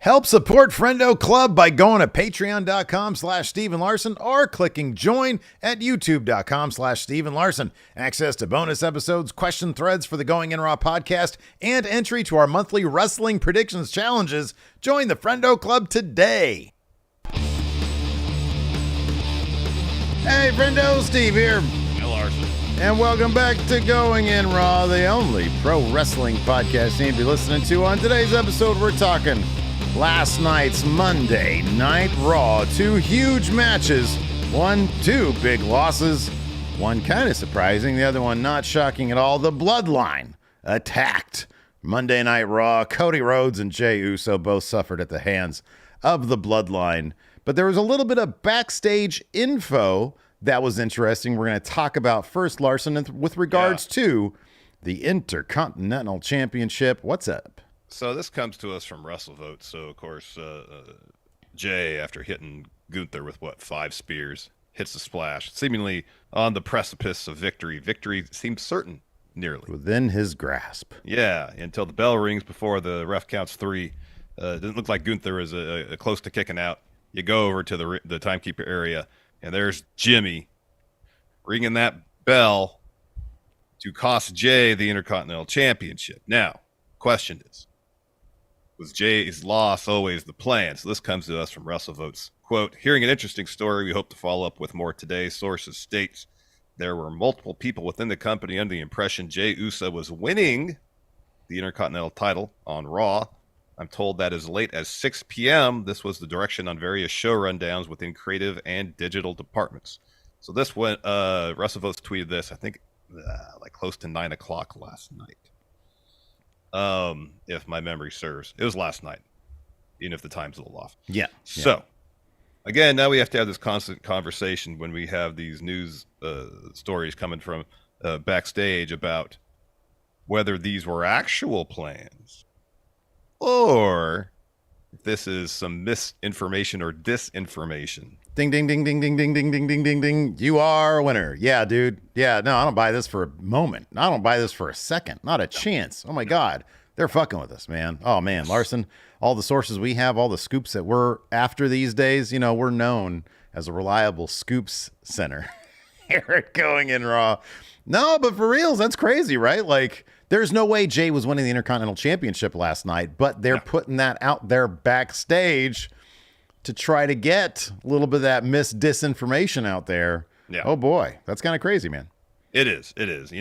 Help support Friendo Club by going to patreon.com/Steven Larson or clicking join at youtube.com/Steven Larson. Access to bonus episodes, question threads for the Going In Raw podcast, and entry to our monthly wrestling predictions challenges. Join the Friendo Club today. Hey, Friendo, Steve here. Hey, Larson. And welcome back to Going In Raw, the only pro wrestling podcast you need to be listening to. On today's episode, we're talking last night's Monday Night Raw. Two huge matches. Two big losses. One kind of surprising, the other one not shocking at all. The Bloodline attacked Monday Night Raw. Cody Rhodes and Jey Uso both suffered at the hands of the Bloodline. But there was a little bit of backstage info that was interesting. We're going to talk about first, Larson, with regards to the Intercontinental Championship. What's up? So this comes to us from WrestleVote. So, of course, Jey, after hitting Gunther with, 5 spears, hits the splash, seemingly on the precipice of victory. Victory seems certain, nearly. Within his grasp. Yeah, until the bell rings before the ref counts 3. It doesn't look like Gunther is close to kicking out. You go over to the timekeeper area, and there's Jimmy ringing that bell to cost Jey the Intercontinental Championship. Now, question is, was Jey's loss always the plan? So this comes to us from WrestleVote's quote, hearing an interesting story we hope to follow up with more today. Sources states there were multiple people within the company under the impression Jey Uso was winning the Intercontinental title on Raw. I'm told that as late as 6 p.m., this was the direction on various show rundowns within creative and digital departments. So this went, WrestleVotes tweeted this, I think, like close to 9 o'clock last night. If my memory serves. It was last night, even if the time's a little off. Yeah. So, again, now we have to have this constant conversation when we have these news stories coming from backstage about whether these were actual plans or if this is some misinformation or disinformation. Ding, ding, ding, ding, ding, ding, ding, ding, ding, ding, ding. You are a winner. Yeah, dude. Yeah, no, I don't buy this for a moment. I don't buy this for a second. Not a chance. Oh, my God. They're fucking with us, man. Oh, man. Larson, all the sources we have, all the scoops that we're after these days, we're known as a reliable scoops center here at Going In Raw. No, but for reals, that's crazy, right? Like, there's no way Jey was winning the Intercontinental Championship last night, but they're putting that out there backstage to try to get a little bit of that disinformation out there. Yeah. Oh, boy. That's kind of crazy, man. It is. It is.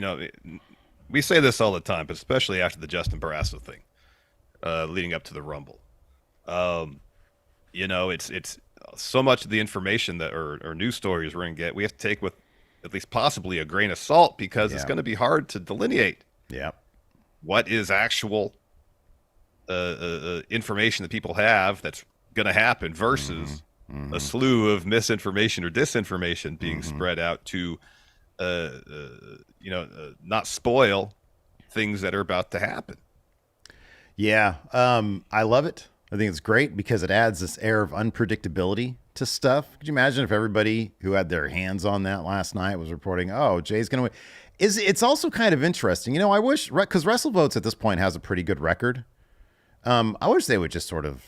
We say this all the time, but especially after the Justin Barrasso thing, leading up to the Rumble. It's so much of the information that or news stories we're going to get, we have to take with at least possibly a grain of salt because it's going to be hard to delineate. Yeah. What is actual information that people have that's going to happen versus a slew of misinformation or disinformation being spread out to, not spoil things that are about to happen. Yeah. I love it. I think it's great because it adds this air of unpredictability to stuff. Could you imagine if everybody who had their hands on that last night was reporting, oh, Jey's going to win? It's also kind of interesting. I wish, because WrestleVotes at this point has a pretty good record. I wish they would just sort of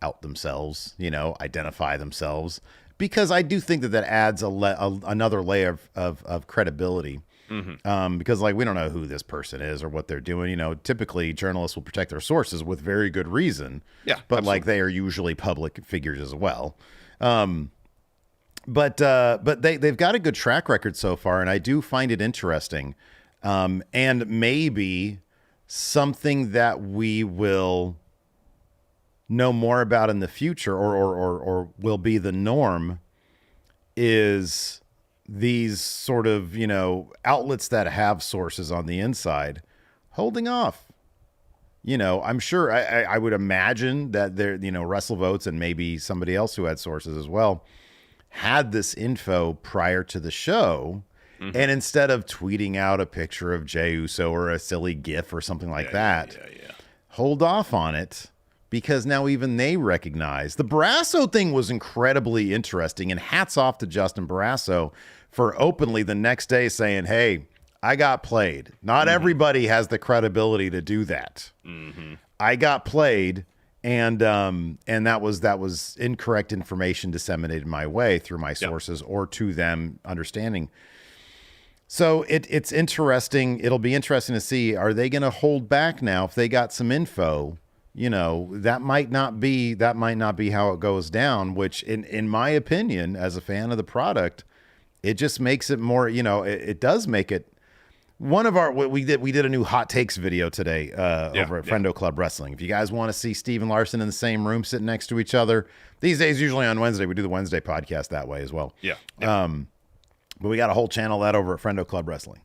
out themselves, identify themselves, because I do think that adds another layer of credibility. Because we don't know who this person is or what they're doing. Typically journalists will protect their sources with very good reason. Yeah, but absolutely. They are usually public figures as well. But they've got a good track record so far, and I do find it interesting, and maybe something that we will know more about in the future, or will be the norm, is these sort of outlets that have sources on the inside holding off. I'm sure I would imagine that there WrestleVotes and maybe somebody else who had sources as well had this info prior to the show, and instead of tweeting out a picture of Jey Uso or a silly GIF or something like that, hold off on it, because now even they recognize the Barrasso thing was incredibly interesting, and hats off to Justin Barrasso for openly the next day saying, hey, I got played. Not everybody has the credibility to do that. I got played, and that was incorrect information disseminated my way through my sources or to them understanding. So it's interesting. It'll be interesting to see, are they going to hold back now if they got some info? That might not be how it goes down, which in my opinion, as a fan of the product, it just makes it more, it does make it. One of our, we did a new hot takes video today over at Friendo Club Wrestling. If you guys want to see Steve and Larson in the same room sitting next to each other, these days, usually on Wednesday, we do the Wednesday podcast that way as well. Yeah. But we got a whole channel that over at Friendo Club Wrestling.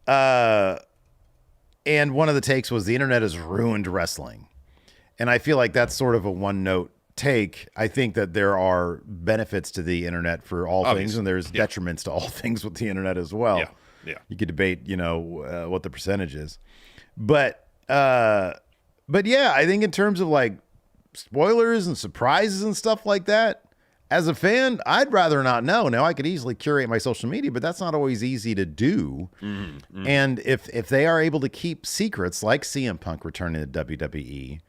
And one of the takes was the internet has ruined wrestling. And I feel like that's sort of a one note take. I think that there are benefits to the internet for all things, and there's detriments to all things with the internet as well. Yeah. You could debate, what the percentage is, but yeah, I think in terms of like spoilers and surprises and stuff like that, as a fan, I'd rather not know. Now I could easily curate my social media, but that's not always easy to do. And if they are able to keep secrets like CM Punk returning to WWE,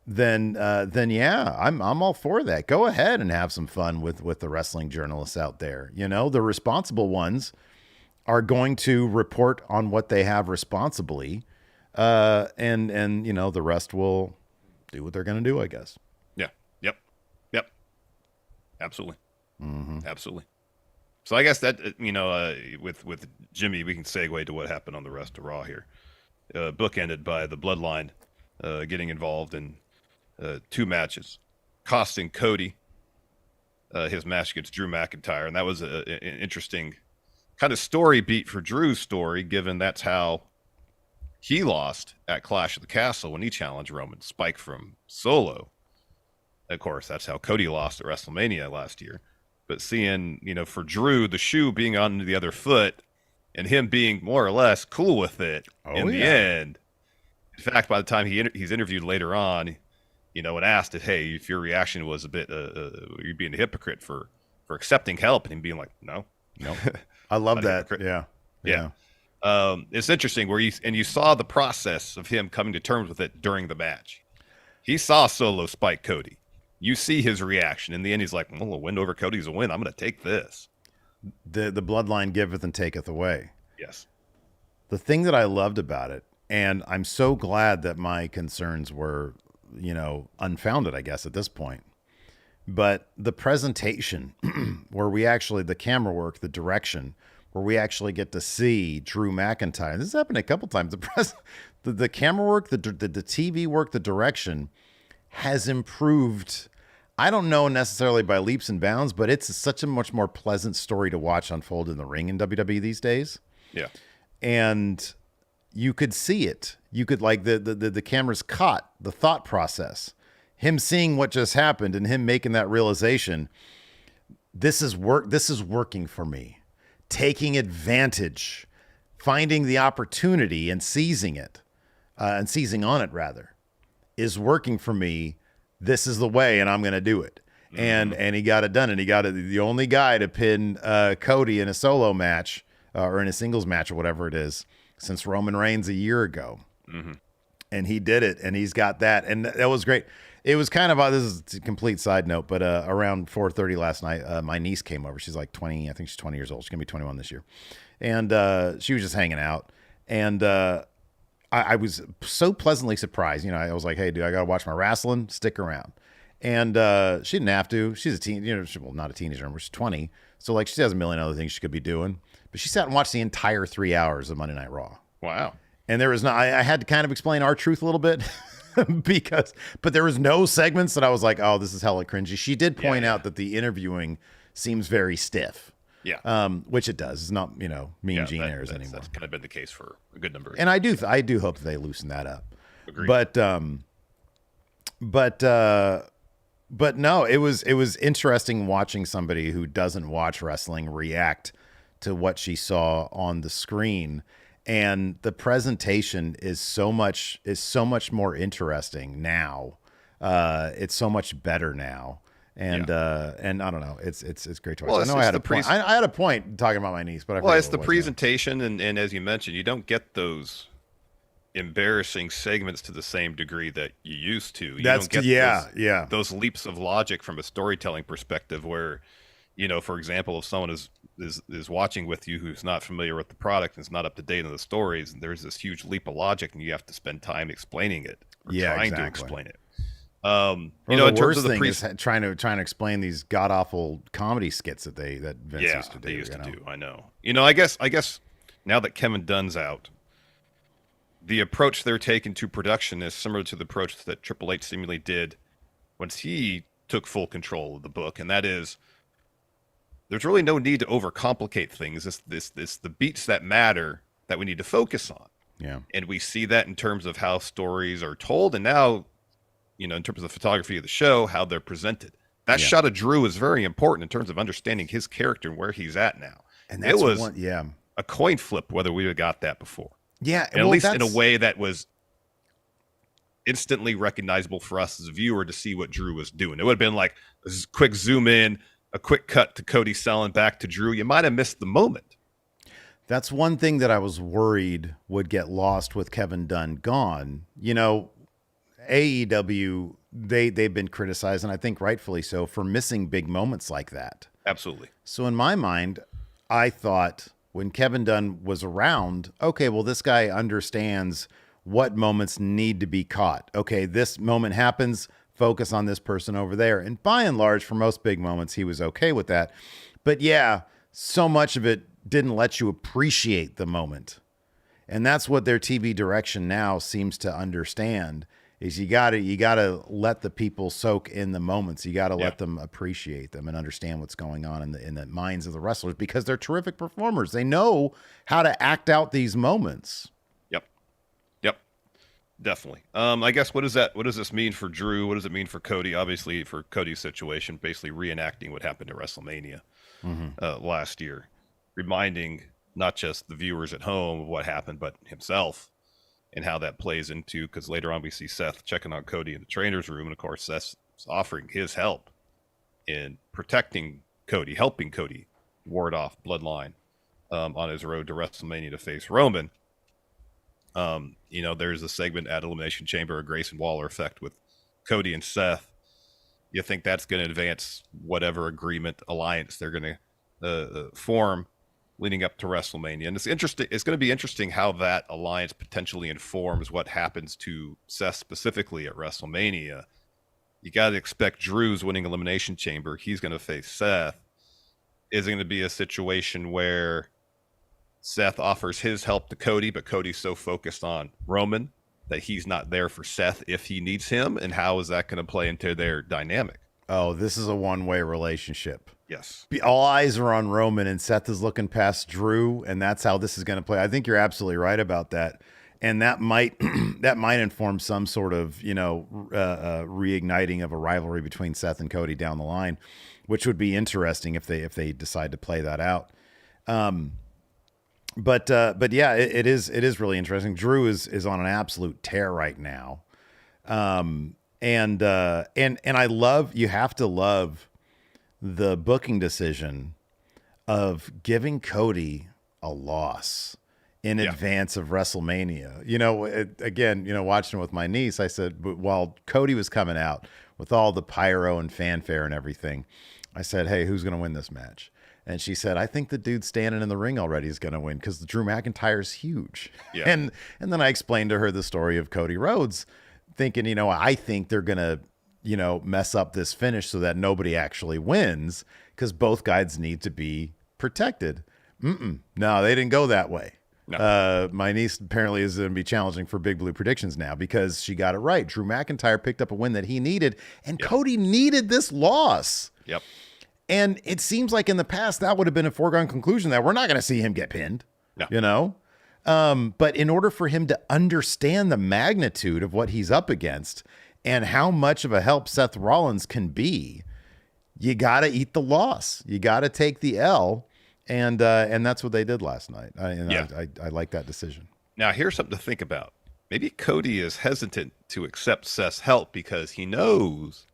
then yeah, I'm all for that. Go ahead and have some fun with the wrestling journalists out there. The responsible ones are going to report on what they have responsibly, and the rest will do what they're going to do, I guess. Yep. Absolutely. Absolutely. So I guess that with Jimmy, we can segue to what happened on the rest of Raw here. Bookended by the Bloodline getting involved in 2 matches, costing Cody his match against Drew McIntyre, and that was an interesting kind of story beat for Drew's story, given that's how he lost at Clash of the Castle when he challenged Roman Spike from Solo. Of course, that's how Cody lost at WrestleMania last year. But seeing, for Drew, the shoe being on the other foot and him being more or less cool with it the end. In fact, by the time he's interviewed later on, and asked if, hey, if your reaction was a bit, you're being a hypocrite for accepting help, and him being like, no. I love that. Yeah. It's interesting where you saw the process of him coming to terms with it during the match. He saw Solo spike Cody. You see his reaction. In the end, he's like, well, a win over Cody's a win. I'm going to take this. The bloodline giveth and taketh away. Yes. The thing that I loved about it, and I'm so glad that my concerns were, unfounded, I guess, at this point. But the presentation where the camera work, the direction, where we actually get to see Drew McIntyre. This has happened a couple times. The camera work, the TV work, the direction has improved. I don't know necessarily by leaps and bounds, but it's such a much more pleasant story to watch unfold in the ring in WWE these days. Yeah. And you could see it. You could the camera's caught the thought process. Him seeing what just happened and him making that realization, this is working for me. Taking advantage, finding the opportunity and seizing it, and seizing on it rather, is working for me. This is the way, and I'm going to do it. And he got it done, and he got it. The only guy to pin Cody in a solo match or in a singles match or whatever it is since Roman Reigns a year ago. And he did it, and he's got that, and that was great. It was kind of this is a complete side note, but around 4:30 last night, my niece came over. She's like 20, I think she's 20 years old. She's gonna be 21 this year, and she was just hanging out, and I was so pleasantly surprised. I was like, "Hey, dude, I gotta watch my wrestling. Stick around." And she didn't have to. She's a teen, not a teenager anymore. She's 20, so like she has a million other things she could be doing. But she sat and watched the entire 3 hours of Monday Night Raw. Wow. And there was I had to kind of explain R-Truth a little bit. But there was no segments that I was like, oh, this is hella cringy. She did point out that the interviewing seems very stiff. Yeah. Which it does. It's not, Mean Gene Airs anymore. That's kind of been the case for a good number of years. And I do hope that they loosen that up. Agreed. But no, it was interesting watching somebody who doesn't watch wrestling react to what she saw on the screen. And the presentation is so much more interesting now. It's so much better now. And I don't know. It's great to watch. Well, I know I had a point. I had a point talking about my niece, but it's the presentation, and as you mentioned, you don't get those embarrassing segments to the same degree that you used to. You That's don't get yeah. those leaps of logic from a storytelling perspective where, for example, if someone is watching with you who's not familiar with the product and is not up to date on the stories, and there's this huge leap of logic and you have to spend time explaining it or trying to explain it. In terms of the is trying to explain these god awful comedy skits that Vince used to do. They used to do. I know. I guess now that Kevin Dunn's out, the approach they're taking to production is similar to the approach that Triple H seemingly did once he took full control of the book, and that is, there's really no need to overcomplicate things. It's the beats that matter that we need to focus on. Yeah, and we see that in terms of how stories are told, and now, in terms of the photography of the show, how they're presented. That shot of Drew is very important in terms of understanding his character and where he's at now. And it was a coin flip whether we would have got that before. Yeah, and at least in a way that was instantly recognizable for us as a viewer to see what Drew was doing. It would have been like a quick zoom in, a quick cut to Cody selling back to Drew. You might have missed the moment. That's one thing that I was worried would get lost with Kevin Dunn gone. AEW, they've been criticized, and I think rightfully so, for missing big moments like that. Absolutely. So in my mind, I thought when Kevin Dunn was around, okay, well, this guy understands what moments need to be caught. Okay, this moment happens, focus on this person over there. And by and large, for most big moments, he was okay with that. But yeah, so much of it didn't let you appreciate the moment. And that's what their TV direction now seems to understand. Is you gotta let the people soak in the moments. You gotta let them appreciate them and understand what's going on in the minds of the wrestlers, because they're terrific performers. They know how to act out these moments. Yep, definitely. I guess what does this mean for Drew? What does it mean for Cody? Obviously, for Cody's situation, basically reenacting what happened at WrestleMania last year, reminding not just the viewers at home of what happened, but himself. And how that plays into, because later on we see Seth checking on Cody in the trainer's room, and of course Seth's offering his help in protecting Cody, helping Cody ward off Bloodline on his road to WrestleMania to face Roman. There's a segment at Elimination Chamber, a Grayson Waller effect with Cody and Seth. You think that's going to advance whatever alliance they're going to form leading up to WrestleMania. And it's interesting. It's going to be interesting how that alliance potentially informs what happens to Seth specifically at WrestleMania. You got to expect Drew's winning Elimination Chamber. He's going to face Seth. Is it going to be a situation where Seth offers his help to Cody, but Cody's so focused on Roman that he's not there for Seth if he needs him? And how is that going to play into their dynamic? Oh, this is a one-way relationship. Yes. All eyes are on Roman, and Seth is looking past Drew, and that's how this is going to play. I think you're absolutely right about that. And that might inform some sort of, reigniting of a rivalry between Seth and Cody down the line, which would be interesting if they decide to play that out. But yeah, it is really interesting. Drew is on an absolute tear right now. And I love, you have to love the booking decision of giving Cody a loss in advance of WrestleMania. Watching it with my niece, I said, while Cody was coming out with all the pyro and fanfare and everything, I said, hey, who's going to win this match? And she said, I think the dude standing in the ring already is going to win because Drew McIntyre's huge. Yeah. And then I explained to her the story of Cody Rhodes, thinking, I think they're going to, mess up this finish so that nobody actually wins because both guys need to be protected. No, they didn't go that way. No. My niece apparently is going to be challenging for Big Blue predictions now because she got it right. Drew McIntyre picked up a win that he needed, and Cody needed this loss. Yep. And it seems like in the past that would have been a foregone conclusion that we're not going to see him get pinned. No. But in order for him to understand the magnitude of what he's up against and how much of a help Seth Rollins can be, you got to eat the loss. You got to take the L. And that's what they did last night. I like that decision. Now, here's something to think about. Maybe Cody is hesitant to accept Seth's help because he knows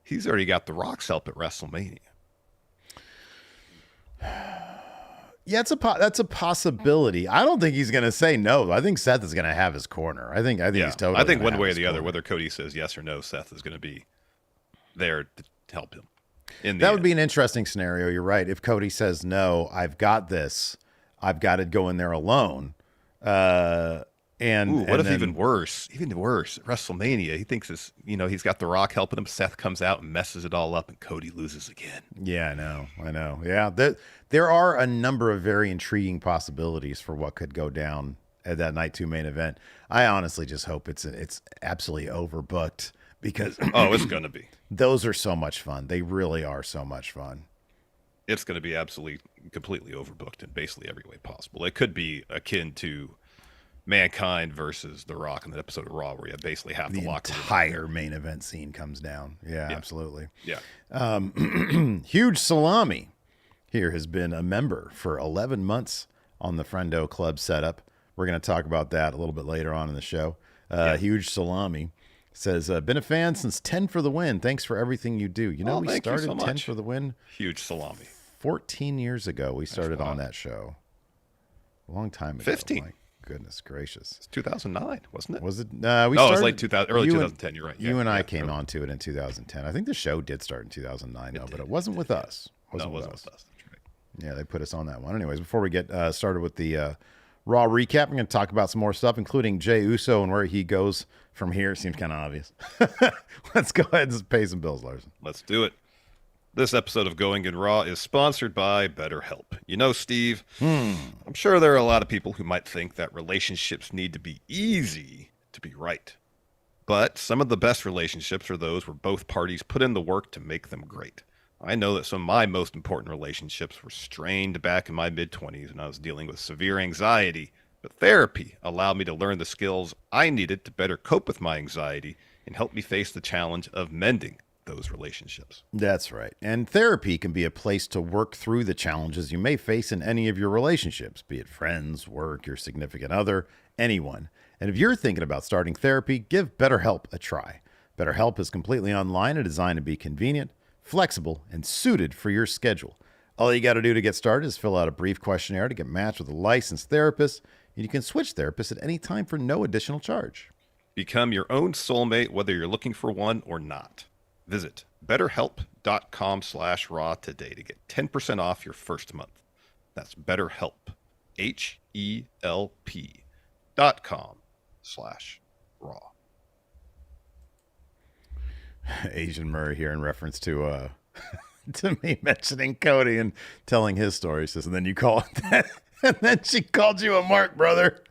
he's already got The Rock's help at WrestleMania. Yeah, that's a possibility. I don't think he's going to say no. I think Seth is going to have his corner. I think he's totally. I think gonna one have way or his the other, corner. whether Cody says yes or no, Seth is going to be there to help him. That would be an interesting scenario. You're right. If Cody says no, I've got this. I've got to go in there alone. And what if even worse? Even worse, WrestleMania. He thinks he's got The Rock helping him. Seth comes out and messes it all up, and Cody loses again. Yeah, I know. Yeah, there are a number of very intriguing possibilities for what could go down at that night 2 main event. I honestly just hope it's absolutely overbooked because it's going to be. Those are so much fun. They really are so much fun. It's going to be absolutely, completely overbooked in basically every way possible. It could be akin to Mankind versus The Rock in that episode of Raw, where you basically have the to lock entire main event scene comes down. Yeah, absolutely. Yeah. Huge Salami here has been a member for 11 months on the Friendo Club setup. We're going to talk about that a little bit later on in the show. Huge Salami says, been a fan since 10 for the win. Thanks for everything you do. We started 10 for the win. Huge Salami. 14 years ago, we started on that show. A long time ago. 15. My goodness gracious. It's 2009, wasn't it? Was it? We started, it was late 2000, early 2010. You're right. You and I came onto it in 2010. I think the show did start in 2009, though, but it wasn't with us. It wasn't with us. That's right. Yeah, they put us on that one. Anyways, before we get started with the Raw recap, we're going to talk about some more stuff, including Jey Uso and where he goes from here. Seems kind of obvious. Let's go ahead and pay some bills, Larson. Let's do it. This episode of Going in Raw is sponsored by BetterHelp. Steve, I'm sure there are a lot of people who might think that relationships need to be easy to be right. But some of the best relationships are those where both parties put in the work to make them great. I know that some of my most important relationships were strained back in my mid-20s when I was dealing with severe anxiety, but therapy allowed me to learn the skills I needed to better cope with my anxiety and help me face the challenge of mending those relationships. That's right. And therapy can be a place to work through the challenges you may face in any of your relationships, be it friends, work, your significant other, anyone. And if you're thinking about starting therapy, give BetterHelp a try. BetterHelp is completely online and designed to be convenient, flexible, and suited for your schedule. All you got to do to get started is fill out a brief questionnaire to get matched with a licensed therapist, and you can switch therapists at any time for no additional charge. Become your own soulmate, whether you're looking for one or not. Visit BetterHelp.com/raw today to get 10% off your first month. That's BetterHelp, HELP.com/raw. Asian Murray here in reference to to me mentioning Cody and telling his story. Says, and then you call it that, and then she called you a mark, brother.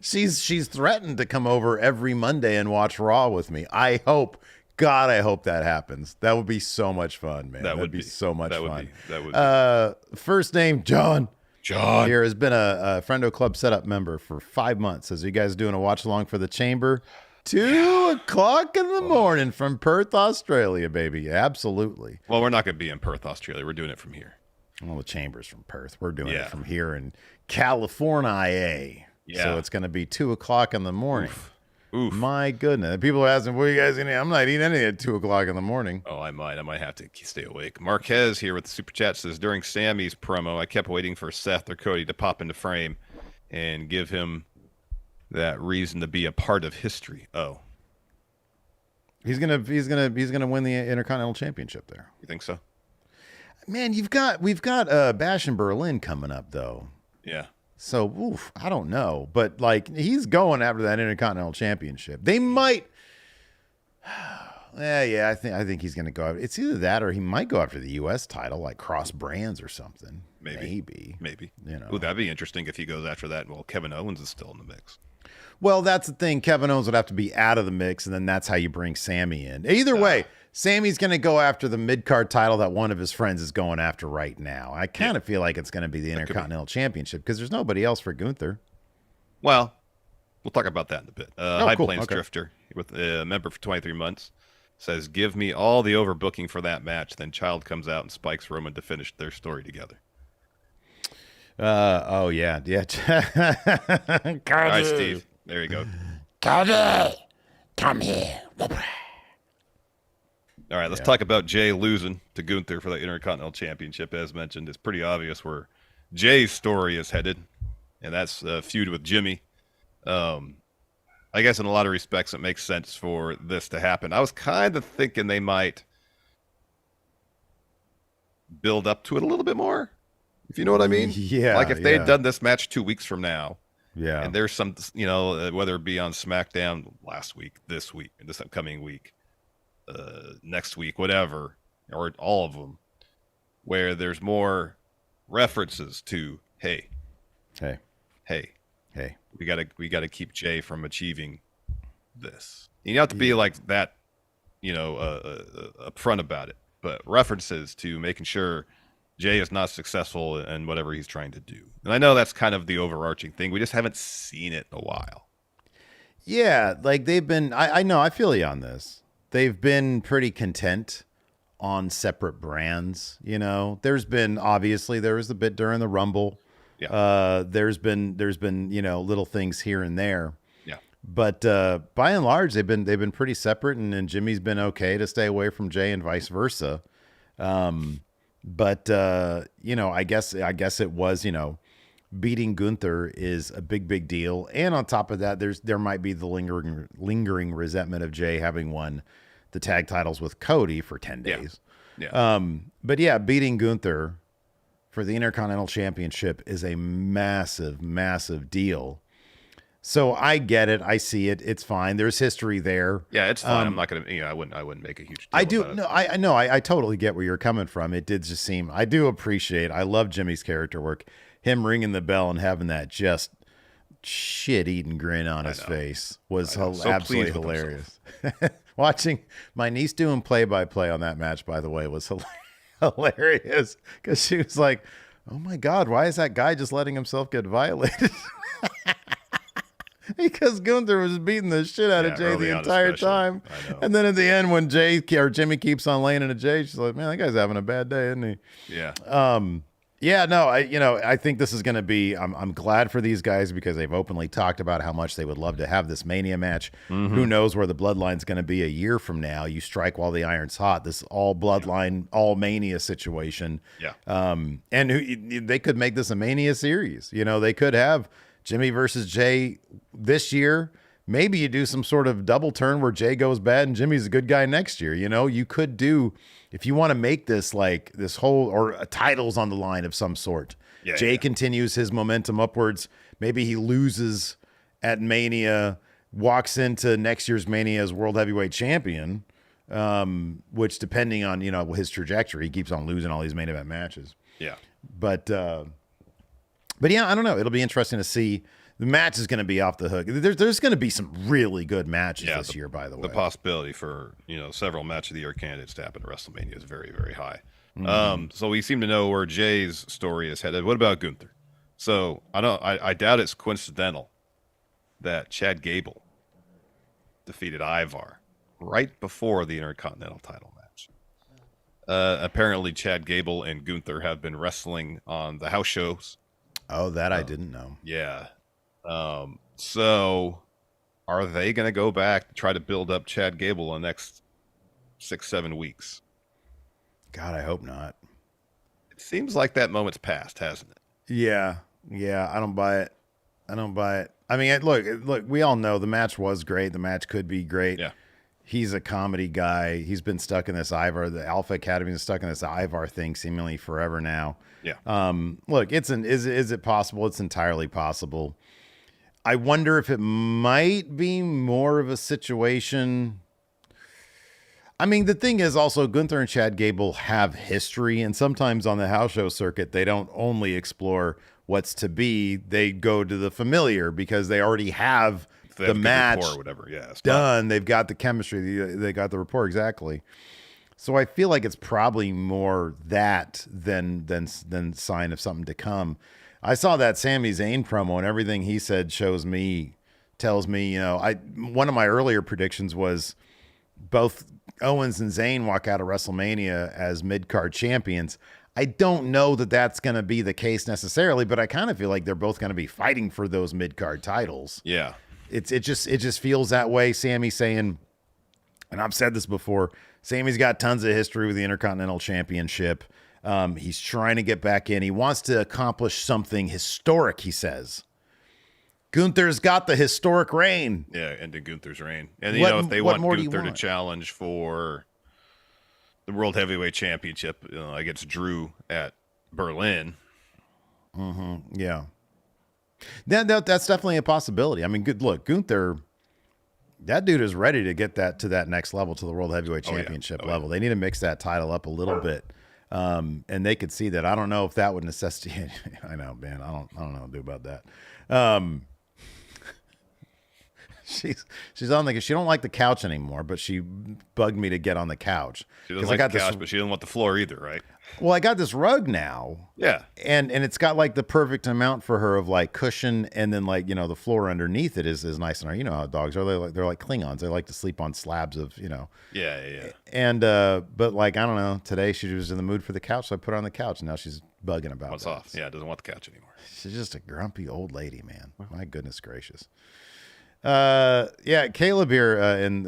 She's threatened to come over every Monday and watch Raw with me. I hope that happens. That would be so much fun, man. That would be so much fun. That would be. First name, John. John here has been a Friendo Club setup member for 5 months. Says, you guys doing a watch along for the Chamber? 2 o'clock in the morning from Perth, Australia, baby. Absolutely. Well, we're not going to be in Perth, Australia. We're doing it from here. Well, the Chamber's from Perth. We're doing it from here in California. Yeah. So it's going to be 2 o'clock in the morning. Oof. My goodness. People are asking, what are you guys going to eat? I'm not eating anything at 2 o'clock in the morning. Oh, I might have to stay awake. Marquez here with the Super Chat says, during Sammy's promo, I kept waiting for Seth or Cody to pop into frame and give him that reason to be a part of history. Oh. He's gonna win the Intercontinental Championship there. You think so? Man, we've got Bash in Berlin coming up though. Yeah. So, I don't know, but like he's going after that Intercontinental Championship. They might. I think he's going to go. It's either that or he might go after the U.S. title, like cross brands or something. Maybe. That'd be interesting if he goes after that. Well, Kevin Owens is still in the mix. Well, that's the thing. Kevin Owens would have to be out of the mix, and then that's how you bring Sammy in. Either way, Sammy's going to go after the mid-card title that one of his friends is going after right now. I kind of feel like it's going to be the Intercontinental Championship because there's nobody else for Gunther. Well, we'll talk about that in a bit. High Plains Drifter, with a member for 23 months, says, give me all the overbooking for that match. Then Child comes out and spikes Roman to finish their story together. Yeah. All right, Steve. There you go. Cody, come here. All right, let's Yeah. talk about Jey losing to Gunther for the Intercontinental Championship. As mentioned, it's pretty obvious where Jey's story is headed, and that's a feud with Jimmy. I guess in a lot of respects, it makes sense for this to happen. I was kind of thinking they might build up to it a little bit more, if you know what I mean. Yeah. Like if they had yeah. done this match 2 weeks from now, Yeah. and there's some, whether it be on SmackDown last week, this week, this upcoming week, next week, whatever, or all of them, where there's more references to, hey, Hey. hey, Hey. we gotta keep Jey from achieving this. You don't have to be like that, upfront about it, but references to making sure Jey is not successful in whatever he's trying to do. And I know that's kind of the overarching thing. We just haven't seen it in a while. Yeah, like they've been. I know. I feel you on this. They've been pretty content on separate brands. There's been obviously there was a bit during the Rumble. Yeah. There's been little things here and there. Yeah. But by and large, they've been pretty separate, and Jimmy's been okay to stay away from Jey and vice versa. But I guess it was beating Gunther is a big deal, and on top of that, there might be the lingering resentment of Jey having won the tag titles with Cody for 10 days. Yeah. But yeah, beating Gunther for the Intercontinental Championship is a massive deal. So I get it. I see it. It's fine. There's history there. Yeah, it's fine. I'm not gonna. I wouldn't make a huge deal I do. about it. No, I know. I totally get where you're coming from. It did just seem. I do appreciate. I love Jimmy's character work. Him ringing the bell and having that just shit-eating grin on his face was So absolutely pleased with hilarious. Watching my niece doing play-by-play on that match, by the way, was hilarious because she was like, "Oh my God, why is that guy just letting himself get violated?" Because Gunther was beating the shit out of Jey the entire time. And then at the end, when Jimmy keeps on laying into Jey, she's like, "Man, that guy's having a bad day, isn't he?" Yeah. Yeah, no, I think this is going to be, I'm glad for these guys because they've openly talked about how much they would love to have this Mania match. Mm-hmm. Who knows where the Bloodline's going to be a year from now? You strike while the iron's hot. This all Bloodline, all Mania situation. Yeah. And they could make this a Mania series. They could have Jimmy versus Jey this year. Maybe you do some sort of double turn where Jey goes bad and Jimmy's a good guy next year. You could do, if you want to make this like this whole, or titles on the line of some sort. Yeah, Jey continues his momentum upwards. Maybe he loses at Mania, walks into next year's Mania as World Heavyweight Champion, which depending on, his trajectory, he keeps on losing all these main event matches. Yeah. But yeah, I don't know. It'll be interesting to see. The match is going to be off the hook. There's going to be some really good matches this year, by the way. The possibility for, several match of the year candidates to happen at WrestleMania is very, very high. So we seem to know where Jey's story is headed. What about Gunther? So I doubt it's coincidental that Chad Gable defeated Ivar right before the Intercontinental title match. Apparently Chad Gable and Gunther have been wrestling on the house shows. Oh, that I didn't know. Yeah. So are they going to go back to try to build up Chad Gable in the next 6-7 weeks? God, I hope not. It seems like that moment's passed, hasn't it? Yeah. I don't buy it. I mean, look, we all know the match was great. The match could be great. Yeah. He's a comedy guy. He's been stuck in this Ivar. The Alpha Academy is stuck in this Ivar thing seemingly forever now. Yeah. Look, is it possible? It's entirely possible. I wonder if it might be more of a situation. I mean, the thing is also Gunther and Chad Gable have history, and sometimes on the house show circuit, they don't only explore what's to be, they go to the familiar because they already have the match or whatever. Yeah, done. They've got the chemistry. They got the rapport. Exactly. So I feel like it's probably more that than sign of something to come. I saw that Sami Zayn promo and everything he said tells me, one of my earlier predictions was both Owens and Zayn walk out of WrestleMania as mid-card champions. I don't know that that's going to be the case necessarily, but I kind of feel like they're both going to be fighting for those mid-card titles. Yeah. It just feels that way. Sami saying, and I've said this before, Sammy's got tons of history with the Intercontinental Championship. He's trying to get back in. He wants to accomplish something historic, he says. Gunther's got the historic reign. Yeah, ending Gunther's reign. And, if they want Gunther to challenge for the World Heavyweight Championship against Drew at Berlin. Mm-hmm. Yeah. That's definitely a possibility. I mean, look, Gunther, that dude is ready to get that to that next level, to the World Heavyweight Championship level. They need to mix that title up a little bit. And they could see that. I don't know if that would necessitate. I know, man. I don't know what to do about that. She's on she don't like the couch anymore, but she bugged me to get on the couch. She doesn't like the couch, but she doesn't want the floor either, right? Well, I got this rug now. Yeah. And it's got like the perfect amount for her of like cushion, and then like, the floor underneath it is nice and hard. You know how dogs are. They're like Klingons. They like to sleep on slabs of, Yeah. And but like, I don't know, today she was in the mood for the couch, so I put her on the couch, and now she's bugging about What's that. off? Yeah, doesn't want the couch anymore. She's just a grumpy old lady, man. My goodness gracious. Caleb here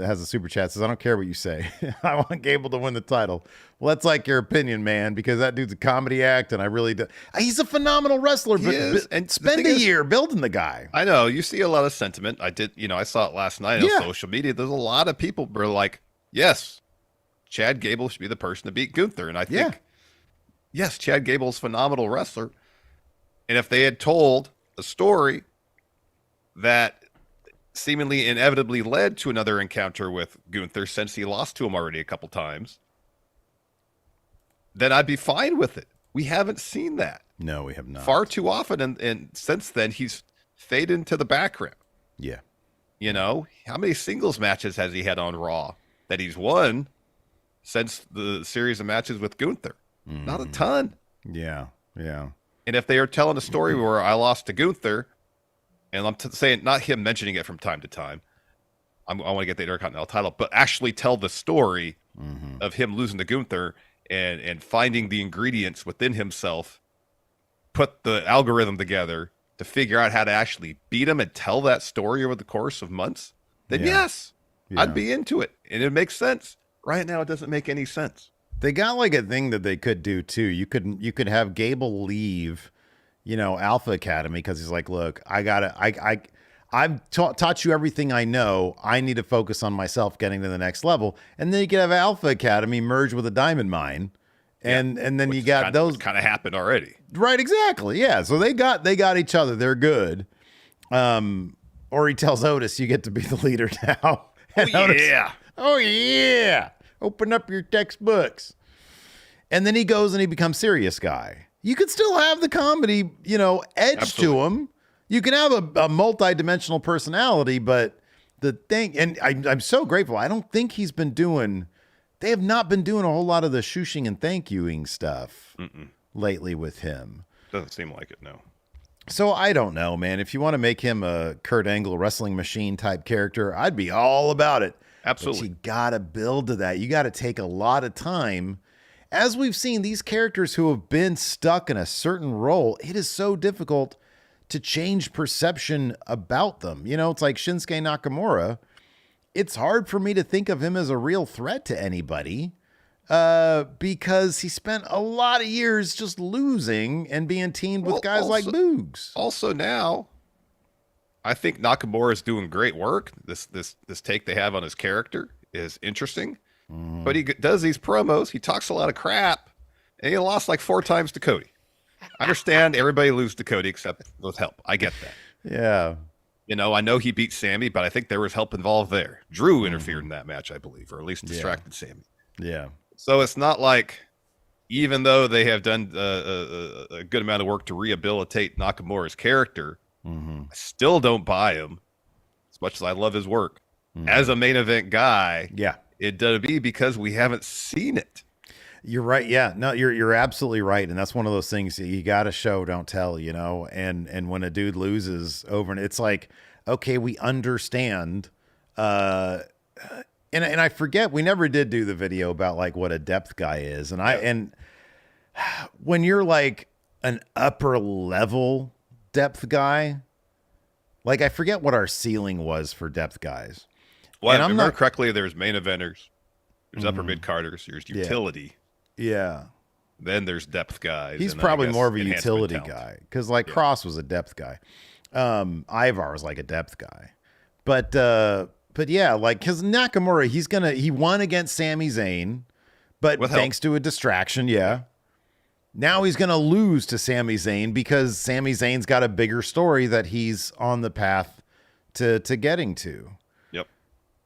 has a super chat, says, I don't care what you say. I want Gable to win the title. Well, that's like your opinion, man, because that dude's a comedy act, and I really do. He's a phenomenal wrestler, and spend a year building the guy. I know you see a lot of sentiment. I did, I saw it last night on social media. There's a lot of people who are like, yes, Chad Gable should be the person to beat Gunther. And I think, yes, Chad Gable's a phenomenal wrestler. And if they had told a story that seemingly inevitably led to another encounter with Gunther, since he lost to him already a couple times, then I'd be fine with it. We haven't seen that. No, we have not. Far too often, and since then, he's faded into the background. Yeah. How many singles matches has he had on Raw that he's won since the series of matches with Gunther? Not a ton. Yeah. And if they are telling a story where I lost to Gunther, and I'm saying not him mentioning it from time to time, I want to get the Intercontinental title, but actually tell the story of him losing to Gunther and finding the ingredients within himself, put the algorithm together to figure out how to actually beat him and tell that story over the course of months, then yes, I'd be into it. And it makes sense. Right now, it doesn't make any sense. They got like a thing that they could do too. You could have Gable leave, Alpha Academy, because he's like, look, I've taught you everything I know. I need to focus on myself getting to the next level. And then you could have Alpha Academy merge with a diamond mine. And then you got those kind of happened already. Right. Exactly. Yeah. So they got each other. They're good. Or he tells Otis, you get to be the leader now. Oh yeah. Open up your textbooks. And then he goes and he becomes serious guy. You could still have the comedy, edge to him. You can have a multi-dimensional personality, but the thing, and I'm so grateful. I don't think they have not been doing a whole lot of the shushing and thank youing stuff lately with him. Doesn't seem like it, no. So I don't know, man. If you want to make him a Kurt Angle wrestling machine type character, I'd be all about it. Absolutely. But you got to build to that. You got to take a lot of time. As we've seen, these characters who have been stuck in a certain role, it is so difficult to change perception about them. It's like Shinsuke Nakamura. It's hard for me to think of him as a real threat to anybody because he spent a lot of years just losing and being teamed with guys like Boogs. Also now, I think Nakamura is doing great work. This take they have on his character is interesting. But he does these promos. He talks a lot of crap, and he lost like 4 times to Cody. I understand everybody loses to Cody except with help. I get that. Yeah. I know he beat Sammy, but I think there was help involved there. Drew interfered in that match, I believe, or at least distracted Sammy. Yeah. So it's not like, even though they have done a good amount of work to rehabilitate Nakamura's character, I still don't buy him, as much as I love his work, as a main event guy. Yeah. It does be because we haven't seen it. You're right. Yeah, no, you're absolutely right. And that's one of those things you got to show, don't tell, and when a dude loses over, and it's like, okay, we understand. And I forget, we never did do the video about like what a depth guy is. And when you're like an upper level depth guy, like I forget what our ceiling was for depth guys. Well, And if I I'm remember not. correctly, there's main eventers, there's upper mid carders, there's utility, Yeah. then there's depth guys, He's and then I probably more guess of a enhancement utility talent. guy because like Yeah. Cross was a depth guy. Ivar was like a depth guy, but yeah, like because Nakamura, he won against Sami Zayn, but With thanks to a distraction, yeah. Now he's gonna lose to Sami Zayn because Sami Zayn's got a bigger story that he's on the path to getting to. Yep.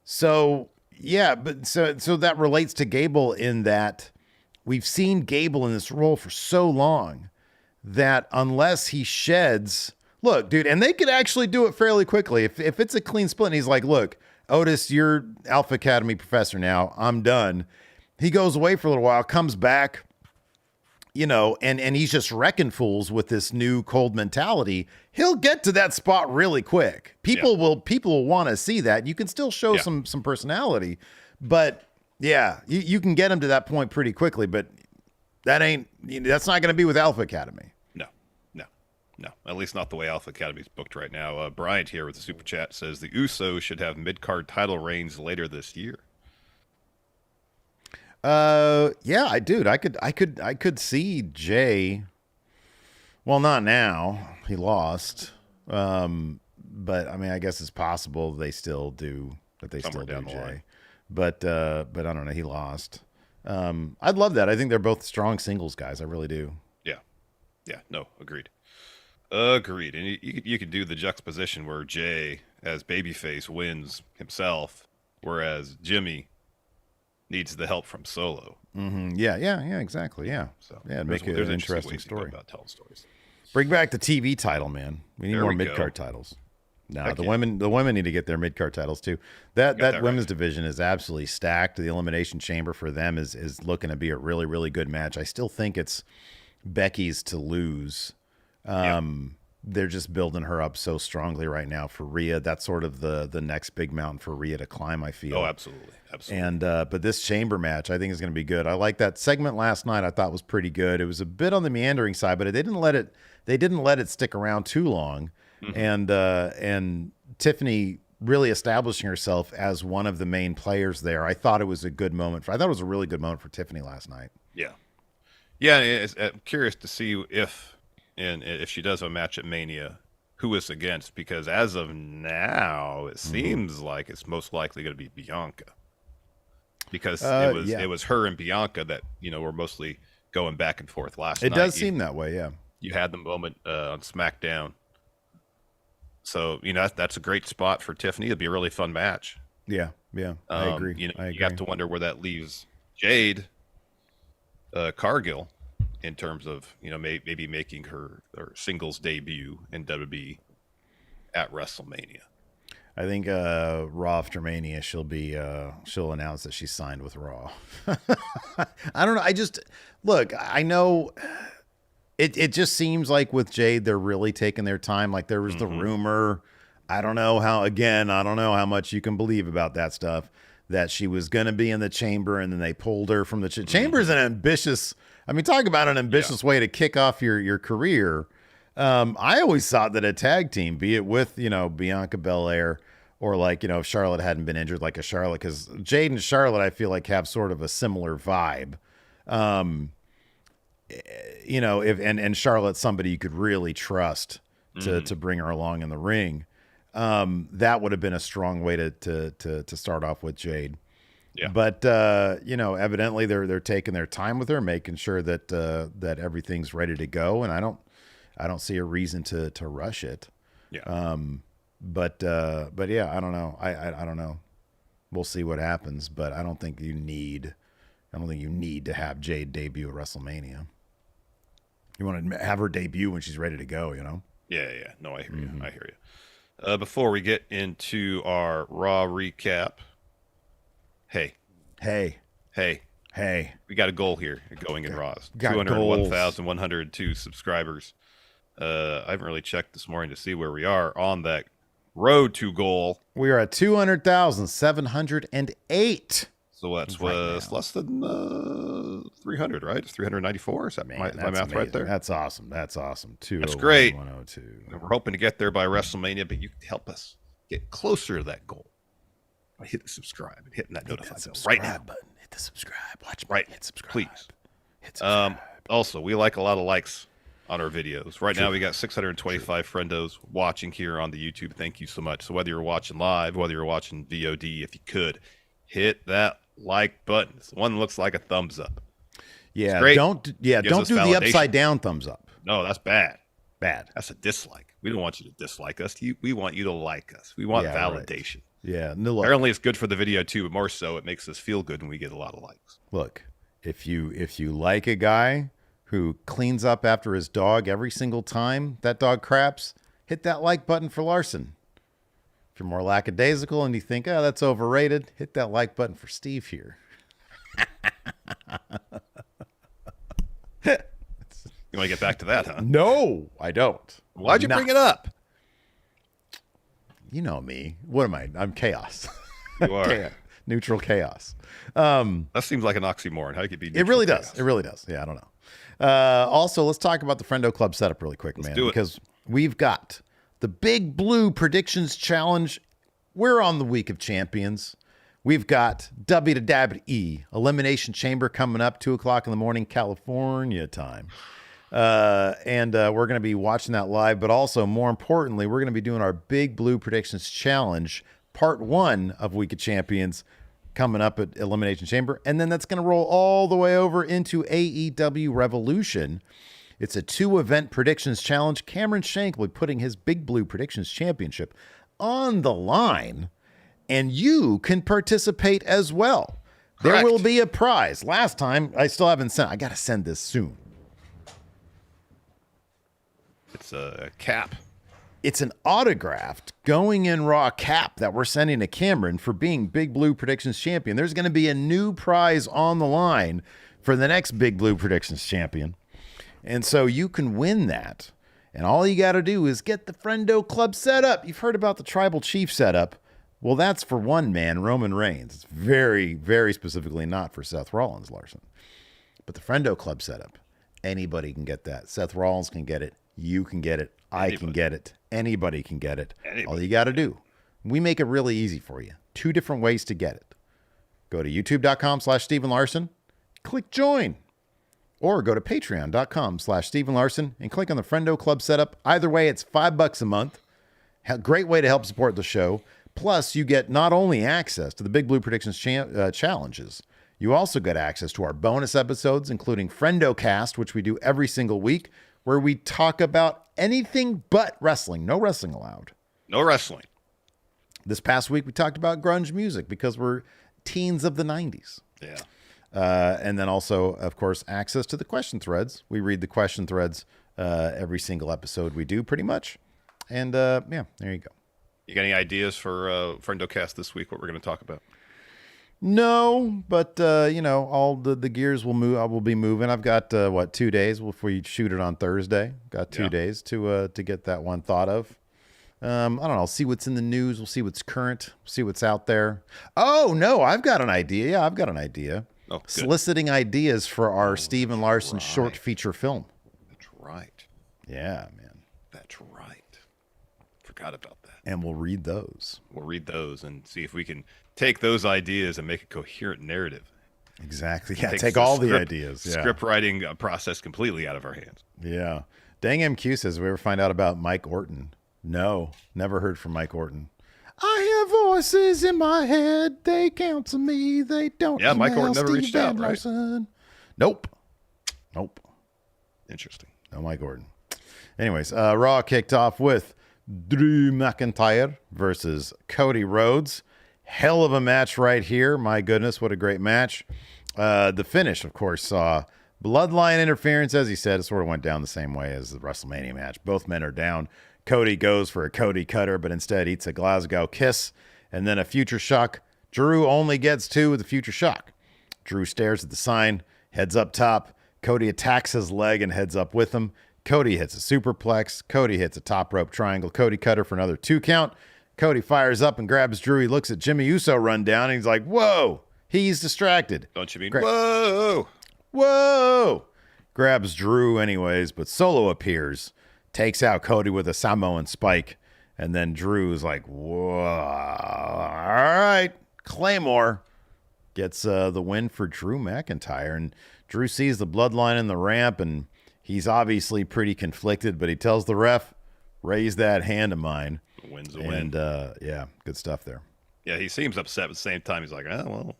So yeah, but so that relates to Gable in that we've seen Gable in this role for so long that unless he sheds, look, dude, and they could actually do it fairly quickly. If it's a clean split and he's like, look, Otis, you're Alpha Academy professor now. I'm done. He goes away for a little while, comes back, and he's just wrecking fools with this new cold mentality. He'll get to that spot really quick. People will want to see that. You can still show some personality, but yeah, you can get him to that point pretty quickly, but that's not going to be with Alpha Academy. No. At least not the way Alpha Academy is booked right now. Bryant here with the super chat says the Usos should have mid-card title reigns later this year. Yeah, I could see Jey. Well, not now. He lost. But I mean, I guess it's possible they still do Somewhere down the Jey. line. But I don't know. He lost. I'd love that. I think they're both strong singles guys. I really do. Yeah. No, agreed. Agreed. And you could do the juxtaposition where Jey, as babyface, wins himself, whereas Jimmy needs the help from Solo. Mm-hmm. Yeah, exactly. Yeah. So yeah, make it an interesting story. About telling stories. Bring back the TV title, man. We need more mid-card titles. No, the women need to get their mid-card titles too. That women's division is absolutely stacked. The Elimination Chamber for them is looking to be a really, really good match. I still think it's Becky's to lose. They're just building her up so strongly right now for Rhea. That's sort of the next big mountain for Rhea to climb, I feel. Oh, absolutely. And but this chamber match, I think, is going to be good. I like that segment last night. I thought was pretty good. It was a bit on the meandering side, but they didn't let it stick around too long. Mm-hmm. And Tiffany really establishing herself as one of the main players there. I thought it was a good moment. I thought it was a really good moment for Tiffany last night. Yeah. I'm curious to see if she does a match at Mania, who it's against, because as of now, it seems like it's most likely going to be Bianca, because it was her and Bianca that were mostly going back and forth last night. It does seem that way, yeah. You had the moment on SmackDown, so that's a great spot for Tiffany. It'd be a really fun match. Yeah, I agree. You have to wonder where that leaves Jade Cargill in terms of maybe making her singles debut in WWE at WrestleMania. I think Raw after Mania she'll announce that she's signed with Raw. I don't know. I know it just seems like with Jade they're really taking their time. Like there was the rumor, I don't know how much you can believe about that stuff, that she was going to be in the chamber and then they pulled her from the chamber. Is an ambitious, talk about an ambitious way to kick off your career. I always thought that a tag team, be it with, Bianca Belair or if Charlotte hadn't been injured, like a Charlotte, because Jade and Charlotte, I feel like have sort of a similar vibe. If Charlotte's somebody you could really trust to bring her along in the ring. That would have been a strong way to start off with Jade. Yeah. But evidently they're taking their time with her, making sure that everything's ready to go, and I don't see a reason to rush it. Yeah. But yeah, I don't know. I don't know. We'll see what happens, but I don't think you need to have Jade debut at WrestleMania. You want to have her debut when she's ready to go, Yeah. No, I hear you. I hear you. Before we get into our Raw recap, hey, we got a goal here going in Raws. 201,102 subscribers. I haven't really checked this morning to see where we are on that road to goal. We are at 200,708. So that's less than 300, right? It's 394. Is that my math amazing. Right there? That's awesome. That's great. 102. We're hoping to get there by WrestleMania, but you can help us get closer to that goal. hit the subscribe and hitting that notify bell subscribe right now. button. Hit the subscribe. Watch me. Right. Hit subscribe. Please. Hit subscribe. Also, we like a lot of likes on our videos. Right now, we got 625 friendos watching here on the YouTube. Thank you so much. So whether you're watching live, whether you're watching VOD, if you could, hit that like button. It's the one that looks like a thumbs up. Yeah, don't do us the validation. upside down thumbs up. No, that's bad. Bad. That's a dislike. We don't want you to dislike us. We want you to like us. We want validation. Right. Yeah. No, look, apparently, it's good for the video too, but more so, it makes us feel good when we get a lot of likes. Look, if you like a guy who cleans up after his dog every single time that dog craps, hit that like button for Larson. If you're more lackadaisical and you think, oh, that's overrated, hit that like button for Steve here. You want to get back to that, huh? No, I don't. Why'd you bring it up? You know me. What am I? I'm chaos. You are. Chaos. Neutral chaos. That seems like an oxymoron. How could it be? It really chaos? does. It really does. Yeah, I don't know. Also, let's talk about the Friendo Club setup really quick, man. Because we've got the Big Blue Predictions Challenge. We're on the Week of Champions. We've got WWE Elimination Chamber coming up, 2 o'clock in the morning, California time. And we're going to be watching that live. But also, more importantly, we're going to be doing our Big Blue Predictions Challenge, part 1 of Week of Champions, coming up at Elimination Chamber. And then that's going to roll all the way over into AEW Revolution. It's a 2-event predictions challenge. Cameron Shank will be putting his Big Blue Predictions Championship on the line. And you can participate as well. Correct. There will be a prize. Last time, I still haven't sent. I got to send this soon. It's a cap. It's an autographed Going In Raw cap that we're sending to Cameron for being Big Blue Predictions Champion. There's going to be a new prize on the line for the next Big Blue Predictions Champion. And so you can win that. And all you got to do is get the Friendo Club set up. You've heard about the Tribal Chief setup. Well, that's for one man, Roman Reigns. It's very, very specifically not for Seth Rollins, Larson. But the Friendo Club setup, anybody can get that. Seth Rollins can get it. You can get it. I can get it. Anybody can get it. All you got to do, we make it really easy for you. 2 different ways to get it. Go to youtube.com/Stephen Larson, click join. Or go to patreon.com/Stephen Larson and click on the Friendo Club setup. Either way, it's $5 a month. Great way to help support the show. Plus, you get not only access to the Big Blue Predictions challenges, you also get access to our bonus episodes, including Friendo Cast, which we do every single week, where we talk about anything but wrestling. No wrestling allowed. No wrestling. This past week, we talked about grunge music because we're teens of the 90s. Yeah. And then also, of course, access to the question threads. We read the question threads every single episode we do, pretty much. And yeah, there you go. You got any ideas for FriendoCast this week? What we're going to talk about? No, but all the gears will move. I will be moving. I've got 2 days before you shoot it on Thursday. Got 2 days to get that one thought of. I don't know. I'll see what's in the news. We'll see what's current. See what's out there. Oh no, I've got an idea. Yeah, I've got an idea. Oh, good. Soliciting ideas for our Stephen Larson short feature film. That's right. Yeah, man. That's right. Forgot about that. And we'll read those. We'll read those and see if we can take those ideas and make a coherent narrative. Exactly. Yeah, take all the ideas. Yeah. Script writing process completely out of our hands. Yeah. Dang MQ says, we ever find out about Mike Orton? No, never heard from Mike Orton. I hear voices in my head. They counsel me. They don't. Yeah, Mike Orton never reached out, right? Nope. Interesting. No Mike Orton. Anyways, Raw kicked off with Drew McIntyre versus Cody Rhodes. Hell of a match right here. My goodness, what a great match. The finish, of course, saw Bloodline interference. As he said, it sort of went down the same way as the WrestleMania match. Both men are down. Cody goes for a Cody cutter, but instead eats a Glasgow kiss. And then a future shock. Drew only gets 2 with the future shock. Drew stares at the sign, heads up top. Cody attacks his leg and heads up with him. Cody hits a superplex. Cody hits a top rope triangle. Cody cutter for another 2 count. Cody fires up and grabs Drew. He looks at Jimmy Uso run down, and he's like, whoa, he's distracted. Don't you mean, whoa? Whoa! Grabs Drew anyways, but Solo appears, takes out Cody with a Samoan spike, and then Drew's like, whoa, all right, Claymore gets the win for Drew McIntyre. And Drew sees the bloodline in the ramp, and he's obviously pretty conflicted, but he tells the ref, raise that hand of mine. The win's a win. And, yeah, good stuff there. Yeah, he seems upset, but at the same time, he's like, oh, well.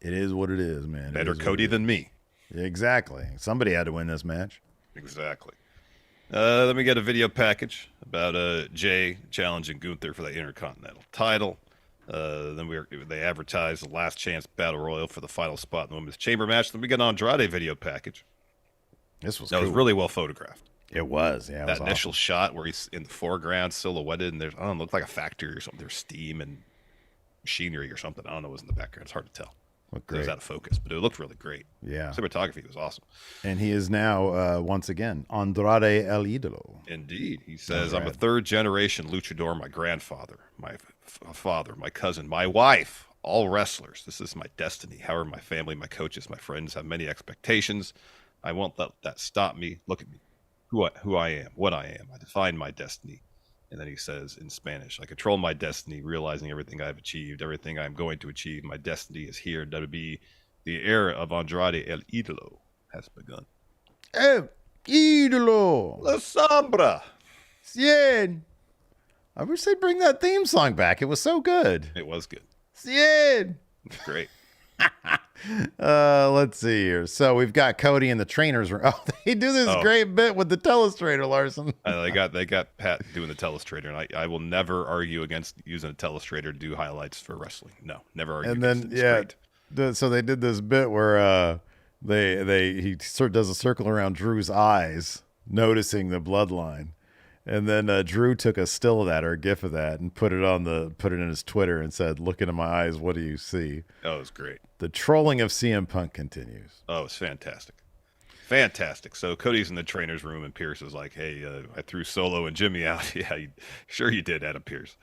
It is what it is, man. Better Cody than me. Exactly. Somebody had to win this match. Exactly. Then we get a video package about Jey challenging Gunther for the Intercontinental title. Then they advertise the last chance battle royal for the final spot in the women's chamber match. Then we get an Andrade video package. This was that was really well photographed. It was, yeah. That initial shot where he's in the foreground, silhouetted, and there's looked like a factory or something. There's steam and machinery or something. I don't know what was in the background. It's hard to tell. It was out of focus, but it looked really great. Yeah. Cinematography was awesome. And he is now, once again, Andrade El Idolo. Indeed. He says, I'm a third-generation luchador. My grandfather, my father, my cousin, my wife, all wrestlers. This is my destiny. However, my family, my coaches, my friends have many expectations. I won't let that stop me. Look at me, who I am, what I am. I define my destiny. And then he says in Spanish, I control my destiny, realizing everything I've achieved, everything I'm going to achieve. My destiny is here. WWE, the era of Andrade El Idolo has begun. El Idolo. La Sombra. Cien. I wish they'd bring that theme song back. It was so good. It was good. Cien. It was great. Let's see here. So we've got Cody in the trainer's room. Oh, they do this great bit with the telestrator, Larson. They got Pat doing the telestrator, and I will never argue against using a telestrator to do highlights for wrestling. No, never argue. And then so they did this bit where he sort of does a circle around Drew's eyes, noticing the bloodline. And then Drew took a still of that or a gif of that and put it in his Twitter and said, "Look into my eyes, what do you see?" Oh, it was great. The trolling of CM Punk continues. Oh, it's fantastic. Fantastic. So Cody's in the trainer's room and Pierce is like, "Hey, I threw Solo and Jimmy out." Yeah, sure you did, Adam Pierce.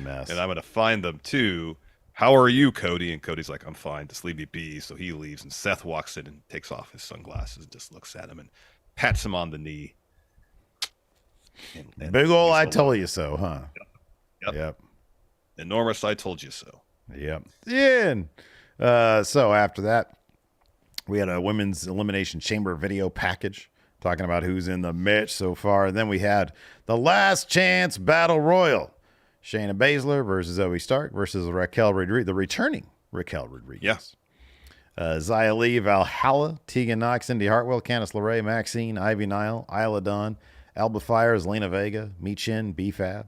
Mess. And I'm going to find them too. How are you, Cody? And Cody's like, "I'm fine. Just leave me be." So he leaves and Seth walks in and takes off his sunglasses and just looks at him and pats him on the knee. And big ol' I told you so, huh? Yep. Enormous I told you so. Yep. Yeah. So after that, we had a women's elimination chamber video package talking about who's in the match so far. And then we had the last chance battle royal. Shayna Baszler versus Zoe Stark versus Raquel Rodriguez, the returning Raquel Rodriguez. Yes. Xia Li, Valhalla, Tegan Knox, Indy Hartwell, Candice LeRae, Maxine, Ivy Nile, Isla Dawn, Alba Fire, Zelina Vega, Michin, B-Fab,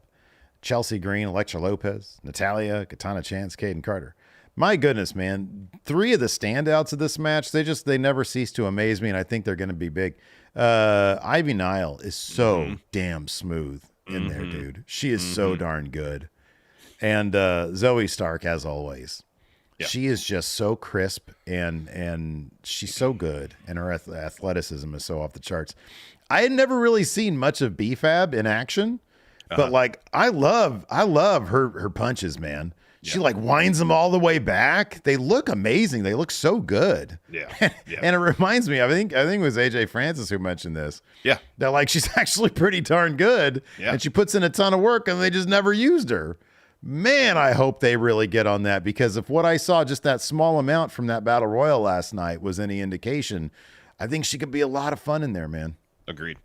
Chelsea Green, Alexa Lopez, Natalia, Katana Chance, Caden Carter. My goodness, man. 3 of the standouts of this match, they never cease to amaze me, and I think they're going to be big. Ivy Nile is so damn smooth in there, dude. She is so darn good. And Zoe Stark, as always. Yeah. She is just so crisp, and she's so good, and her athleticism is so off the charts. I had never really seen much of B-Fab in action, but I love her punches, man. She winds them all the way back. They look amazing. They look so good. Yeah. And it reminds me, I think it was AJ Francis who mentioned this. Yeah. That she's actually pretty darn good. Yeah. And she puts in a ton of work and they just never used her. Man, I hope they really get on that, because if what I saw, just that small amount from that battle royal last night, was any indication, I think she could be a lot of fun in there, man. Agreed.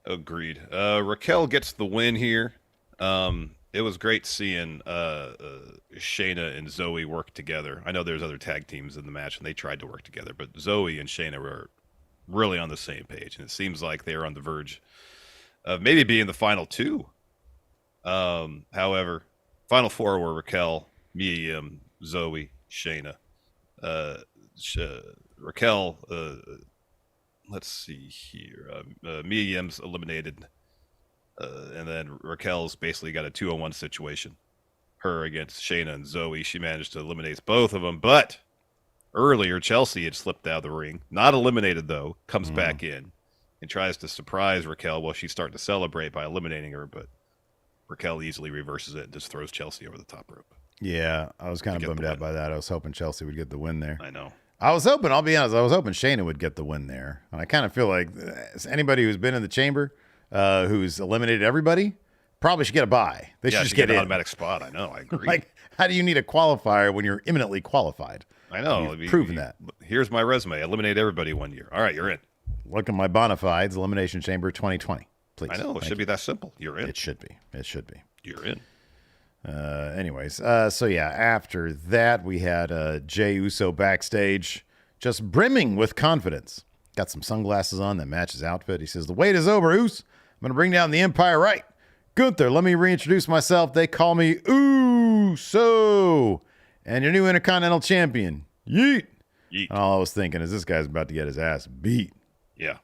Raquel gets the win here. It was great seeing Shayna and Zoe work together. I know there's other tag teams in the match, and they tried to work together, but Zoe and Shayna were really on the same page, and it seems like they are on the verge of maybe being the final 2. However, final 4 were Raquel, Mia Yim, Zoe, Shayna. Raquel... let's see here. Mia Yim's eliminated, and then Raquel's basically got a 2-on-1 situation. Her against Shayna and Zoe. She managed to eliminate both of them, but earlier Chelsea had slipped out of the ring. Not eliminated, though. Comes back in and tries to surprise Raquel while she's starting to celebrate by eliminating her, but Raquel easily reverses it and just throws Chelsea over the top rope. Yeah, I was kind of bummed out by that. I was hoping Chelsea would get the win there. I know. I'll be honest, I was hoping Shayna would get the win there. And I kind of feel like anybody who's been in the chamber, who's eliminated everybody, Probably should get a bye. They should Yeah, just to get an in. automatic spot. I know. I agree. Like, how do you need a qualifier when you're imminently qualified? I know. You've proven that. Here's my resume. Eliminate everybody 1 year. All right, you're in. Look at my bona fides, Elimination Chamber 2020. Please. I know. It should be that simple. You're in. It should be. It should be. You're in. Anyways, so yeah, after that, we had Jey Uso backstage, just brimming with confidence. Got some sunglasses on that match his outfit. He says, "The wait is over, Uso. I'm going to bring down the Empire right. Gunther, let me reintroduce myself. They call me Uso, and your new Intercontinental Champion. Yeet." Yeet. And all I was thinking is this guy's about to get his ass beat. Yeah.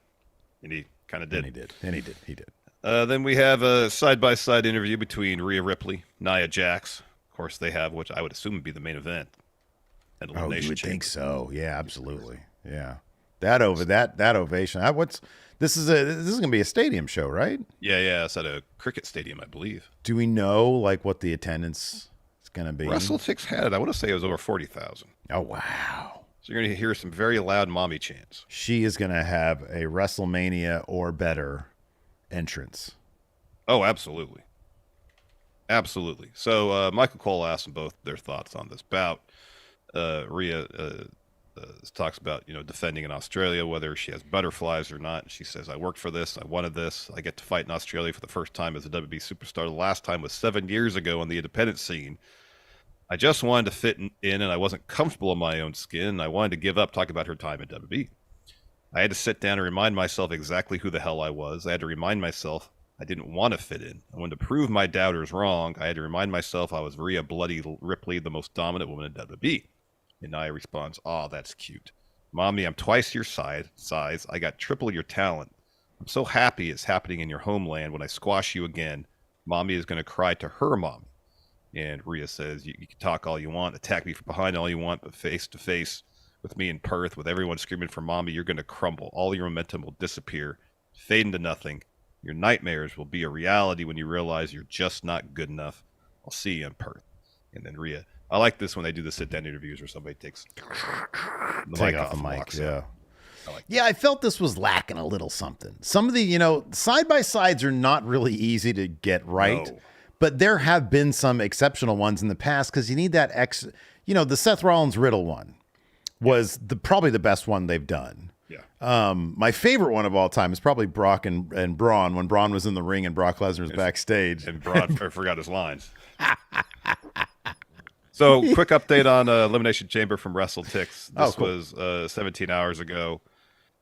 And he kind of did. And he did. Then we have a side-by-side interview between Rhea Ripley, Nia Jax. Of course, they have, which I would assume would be the main event. At Elimination You would Chamber. think so. Yeah, absolutely. Yeah. That ovation. This is going to be a stadium show, right? Yeah. It's at a cricket stadium, I believe. Do we know like what the attendance is going to be? WrestleTix had, I want to say it was over 40,000. Oh, wow. So you're going to hear some very loud mommy chants. She is going to have a WrestleMania or better entrance. Oh, absolutely. Absolutely. So Michael Cole asked them both their thoughts on this bout. Rhea talks about, defending in Australia, whether she has butterflies or not. She says, "I worked for this. I wanted this. I get to fight in Australia for the first time as a WWE superstar. The last time was 7 years ago on the independent scene. I just wanted to fit in, and I wasn't comfortable in my own skin. I wanted to give up." Talking about her time at WWE. "I had to sit down and remind myself exactly who the hell I was. I had to remind myself I didn't want to fit in. I wanted to prove my doubters wrong. I had to remind myself I was Rhea Bloody Ripley, the most dominant woman in WWE." And Nia responds, "Oh, that's cute. Mommy, I'm twice your size. I got triple your talent. I'm so happy it's happening in your homeland. When I squash you again, Mommy is going to cry to her mommy." And Rhea says, you can talk all you want, attack me from behind all you want, but face to face with me in Perth, with everyone screaming for Mommy, you're going to crumble. All your momentum will disappear, fade into nothing. Your nightmares will be a reality when you realize you're just not good enough. I'll see you in Perth." And then Rhea, I like this when they do the sit-down interviews where somebody takes the Take mic off off the and mic, walks yeah. out. Yeah, I felt this was lacking a little something. Some of the, side-by-sides are not really easy to get right. No. But there have been some exceptional ones in the past because you need that the Seth Rollins Riddle one was probably the best one they've done. Yeah. My favorite one of all time is probably Brock and Braun when Braun was in the ring and Brock Lesnar was backstage. And Braun forgot his lines. So, quick update on Elimination Chamber from WrestleTix. This cool. was 17 hours ago.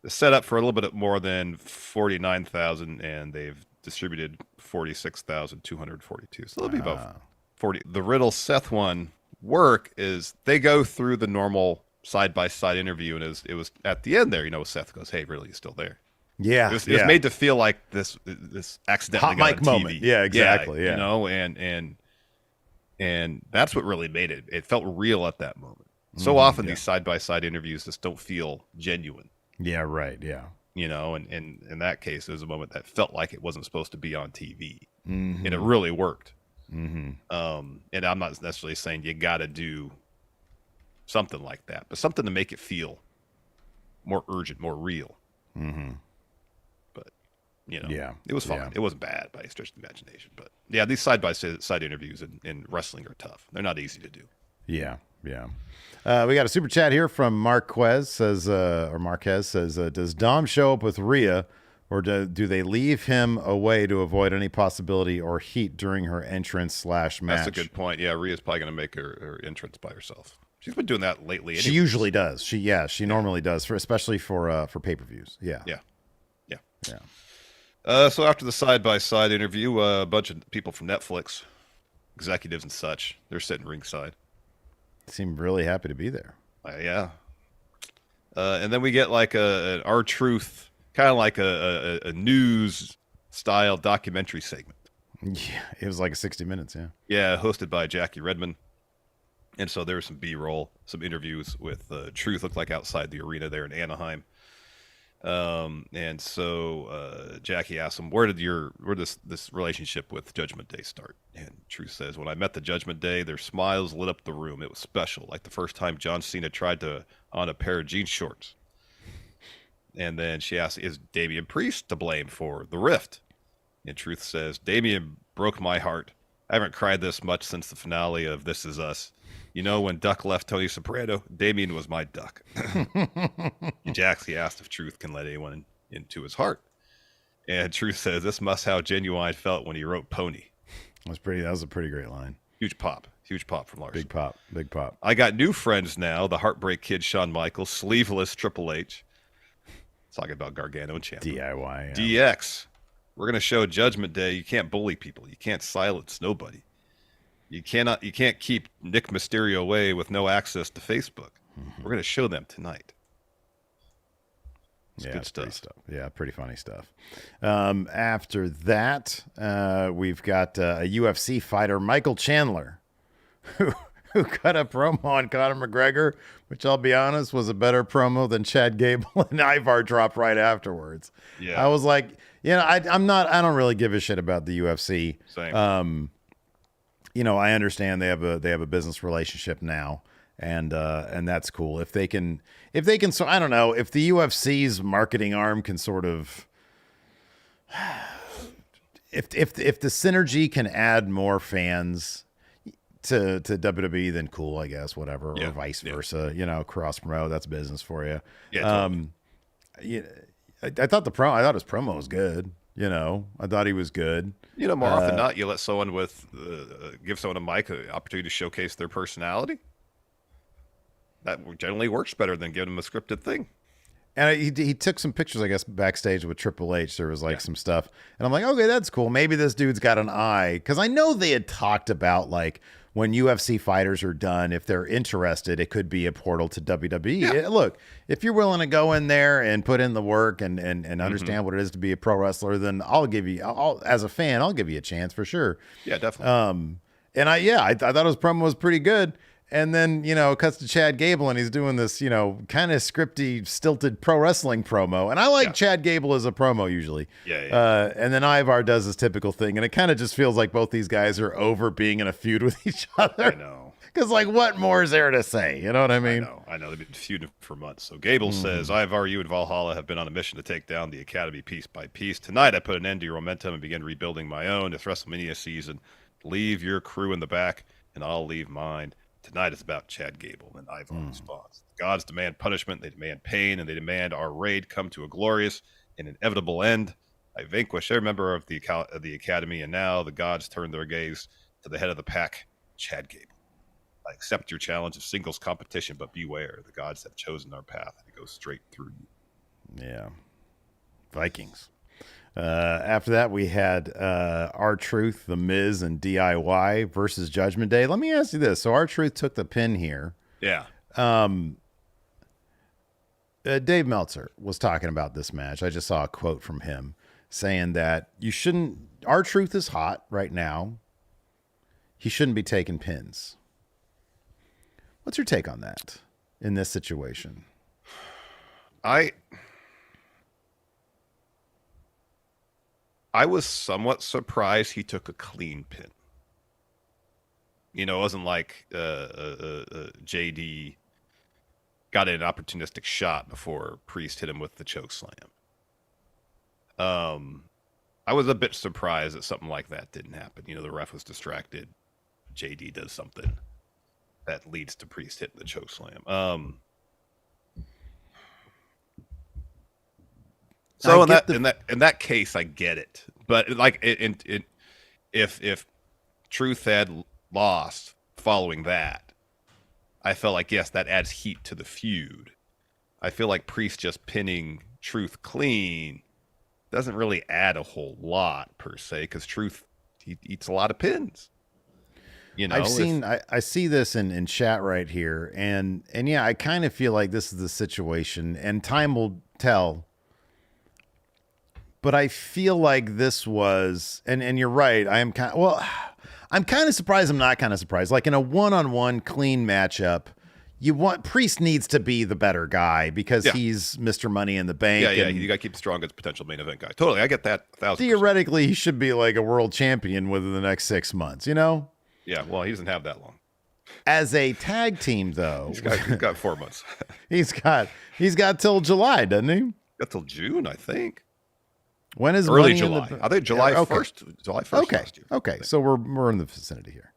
The setup for a little bit more than 49,000, and they've distributed 46,242. So, it'll be about 40. The Riddle Seth one work is they go through the normal side-by-side interview, and it was at the end there, Seth goes, "Hey, really, you still there?" Yeah. It was made to feel like this accidentally hot got mic on TV. moment. Yeah, exactly. Yeah. And that's what really made it. It felt real at that moment. So often these side-by-side interviews just don't feel genuine. Yeah, right. Yeah. And in that case, it was a moment that felt like it wasn't supposed to be on TV. And it really worked. And I'm not necessarily saying you got to do something like that, but something to make it feel more urgent, more real. But, it was fun. Yeah. It wasn't bad by a stretch of the imagination. But, yeah, these side-by-side interviews in wrestling are tough. They're not easy to do. Yeah. We got a super chat here from Marquez says, does Dom show up with Rhea, or do they leave him away to avoid any possibility or heat during her entrance / match? That's a good point. Yeah, Rhea's probably going to make her entrance by herself. She's been doing that lately. She usually does. She normally does, especially for pay-per-views. Yeah. So after the side-by-side interview, a bunch of people from Netflix, executives and such, they're sitting ringside. Seem really happy to be there. Yeah. And then we get like an R-Truth, kind of like a news-style documentary segment. Yeah, it was like 60 Minutes, yeah. Yeah, hosted by Jackie Redmond. And so there was some B-roll, some interviews with Truth, looked like outside the arena there in Anaheim. And so Jackie asked him, where did this relationship with Judgment Day start? And Truth says, when I met the Judgment Day, their smiles lit up the room. It was special, like the first time John Cena tried on a pair of jean shorts. And then she asked, is Damian Priest to blame for the rift? And Truth says, Damian broke my heart. I haven't cried this much since the finale of This Is Us. You know, when Duck left Tony Soprano, Damien was my Duck. Jaxie asked if Truth can let anyone into his heart. And Truth says, this must how Genuine felt when he wrote Pony. That was a pretty great line. Huge pop from Larson. Big pop. I got new friends now. The Heartbreak Kid, Shawn Michaels, Sleeveless Triple H. Talking about Gargano and Ciampa. DIY. Yeah. DX. We're going to show Judgment Day. You can't bully people. You can't silence nobody. You can't keep Nick Mysterio away with no access to Facebook. We're going to show them tonight. It's good stuff. Yeah, pretty funny stuff. After that, we've got a UFC fighter, Michael Chandler, who cut a promo on Conor McGregor, which I'll be honest was a better promo than Chad Gable and Ivar dropped right afterwards. Yeah, I was like, I don't really give a shit about the UFC. Same. I understand they have a business relationship now, and that's cool. If they can, so I don't know if the UFC's marketing arm can sort of, if the synergy can add more fans to WWE, then cool, I guess, whatever, or vice versa. Cross promote, that's business for you. Yeah. Totally. I thought his promo was good. I thought he was good. More often than not, you let someone give someone a mic, an opportunity to showcase their personality. That generally works better than giving them a scripted thing. And he took some pictures, I guess, backstage with Triple H. There was some stuff. And I'm like, okay, that's cool. Maybe this dude's got an eye. Because I know they had talked about, when UFC fighters are done, if they're interested, it could be a portal to WWE. Yeah. Look, if you're willing to go in there and put in the work and understand what it is to be a pro wrestler, then as a fan, I'll give you a chance for sure. Yeah, definitely. I thought his promo was pretty good. And then, it cuts to Chad Gable and he's doing this, kind of scripty, stilted pro wrestling promo. And I like Chad Gable as a promo usually. Yeah. And then Ivar does his typical thing. And it kind of just feels like both these guys are over being in a feud with each other. I know. Because, what more is there to say? You know what I mean? I know. They've been feuding for months. So Gable says, Ivar, you and Valhalla have been on a mission to take down the Academy piece by piece. Tonight, I put an end to your momentum and begin rebuilding my own. This WrestleMania season, leave your crew in the back, and I'll leave mine. Tonight is about Chad Gable, and Ivar responds. The gods demand punishment, they demand pain, and they demand our raid come to a glorious and inevitable end. I vanquish every member of the Academy, and now the gods turn their gaze to the head of the pack, Chad Gable. I accept your challenge of singles competition, but beware, the gods have chosen our path, and it goes straight through you. Yeah. Vikings. After that, we had R-Truth, The Miz, and DIY versus Judgment Day. Let me ask you this. So R-Truth took the pin here. Yeah. Dave Meltzer was talking about this match. I just saw a quote from him saying that R-Truth is hot right now. He shouldn't be taking pins. What's your take on that in this situation? I was somewhat surprised he took a clean pin. It wasn't like JD got an opportunistic shot before Priest hit him with the choke slam. I was a bit surprised that something like that didn't happen. The ref was distracted. JD does something that leads to Priest hitting the choke slam. So in that case, I get it. But if Truth had lost following that, I felt like, yes, that adds heat to the feud. I feel like Priest just pinning Truth clean doesn't really add a whole lot per se, because Truth he eats a lot of pins. I see this in chat right here, and yeah, I kind of feel like this is the situation, and time will tell. But I feel like this was, and you're right. I'm kind of surprised. I'm not kind of surprised. Like in a one-on-one clean matchup, Priest needs to be the better guy because he's Mr. Money in the Bank. Yeah. You got to keep the strongest potential main event guy. Totally, I get that. 1,000%. Theoretically, he should be like a world champion within the next 6 months. Yeah. Well, he doesn't have that long. As a tag team, though, he's got 4 months. he's got till July, doesn't he? Got till June, I think. When is Early Money July. in the... I think July Okay. 1st. July 1st Okay. last year. Okay. So we're in the vicinity here.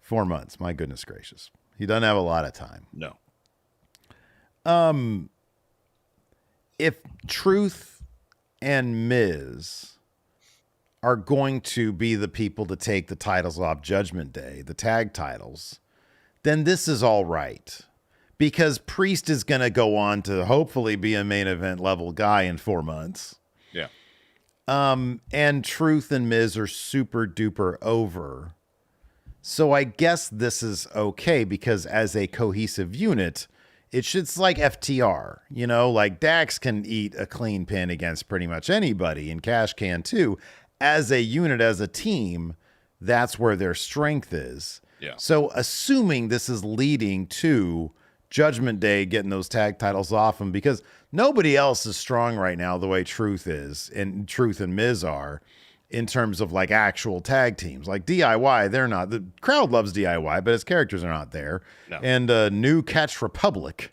4 months. My goodness gracious. He doesn't have a lot of time. No. If Truth and Miz are going to be the people to take the titles off Judgment Day, the tag titles, then this is all right. Because Priest is going to go on to hopefully be a main event level guy in 4 months. Yeah. And Truth and Miz are super duper over. So I guess this is okay because as a cohesive unit, it's like FTR, you know, like Dax can eat a clean pin against pretty much anybody, and Cash can too. As a unit, as a team, that's where their strength is. Yeah. So assuming this is leading to Judgment Day getting those tag titles off them, because nobody else is strong right now the way Truth is, and Truth and Miz are, in terms of like actual tag teams. Like DIY, they're not. The crowd loves DIY, but his characters are not there. No. And New Catch Republic,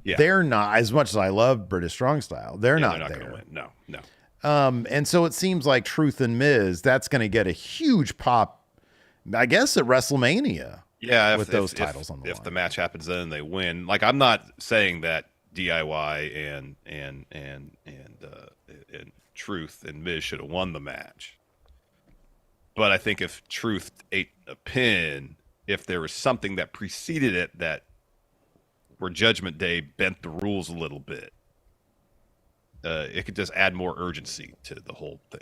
they're not, as much as I love British Strong Style, they're not They're not there. going to win. No. And so it seems like Truth and Miz, that's going to get a huge pop, I guess, at WrestleMania. Yeah, with those titles on the if line. the match happens, then they win. Like, I'm not saying that DIY and Truth and Miz should have won the match, but I think if Truth ate a pin, if there was something that preceded it that where Judgment Day bent the rules a little bit, it could just add more urgency to the whole thing.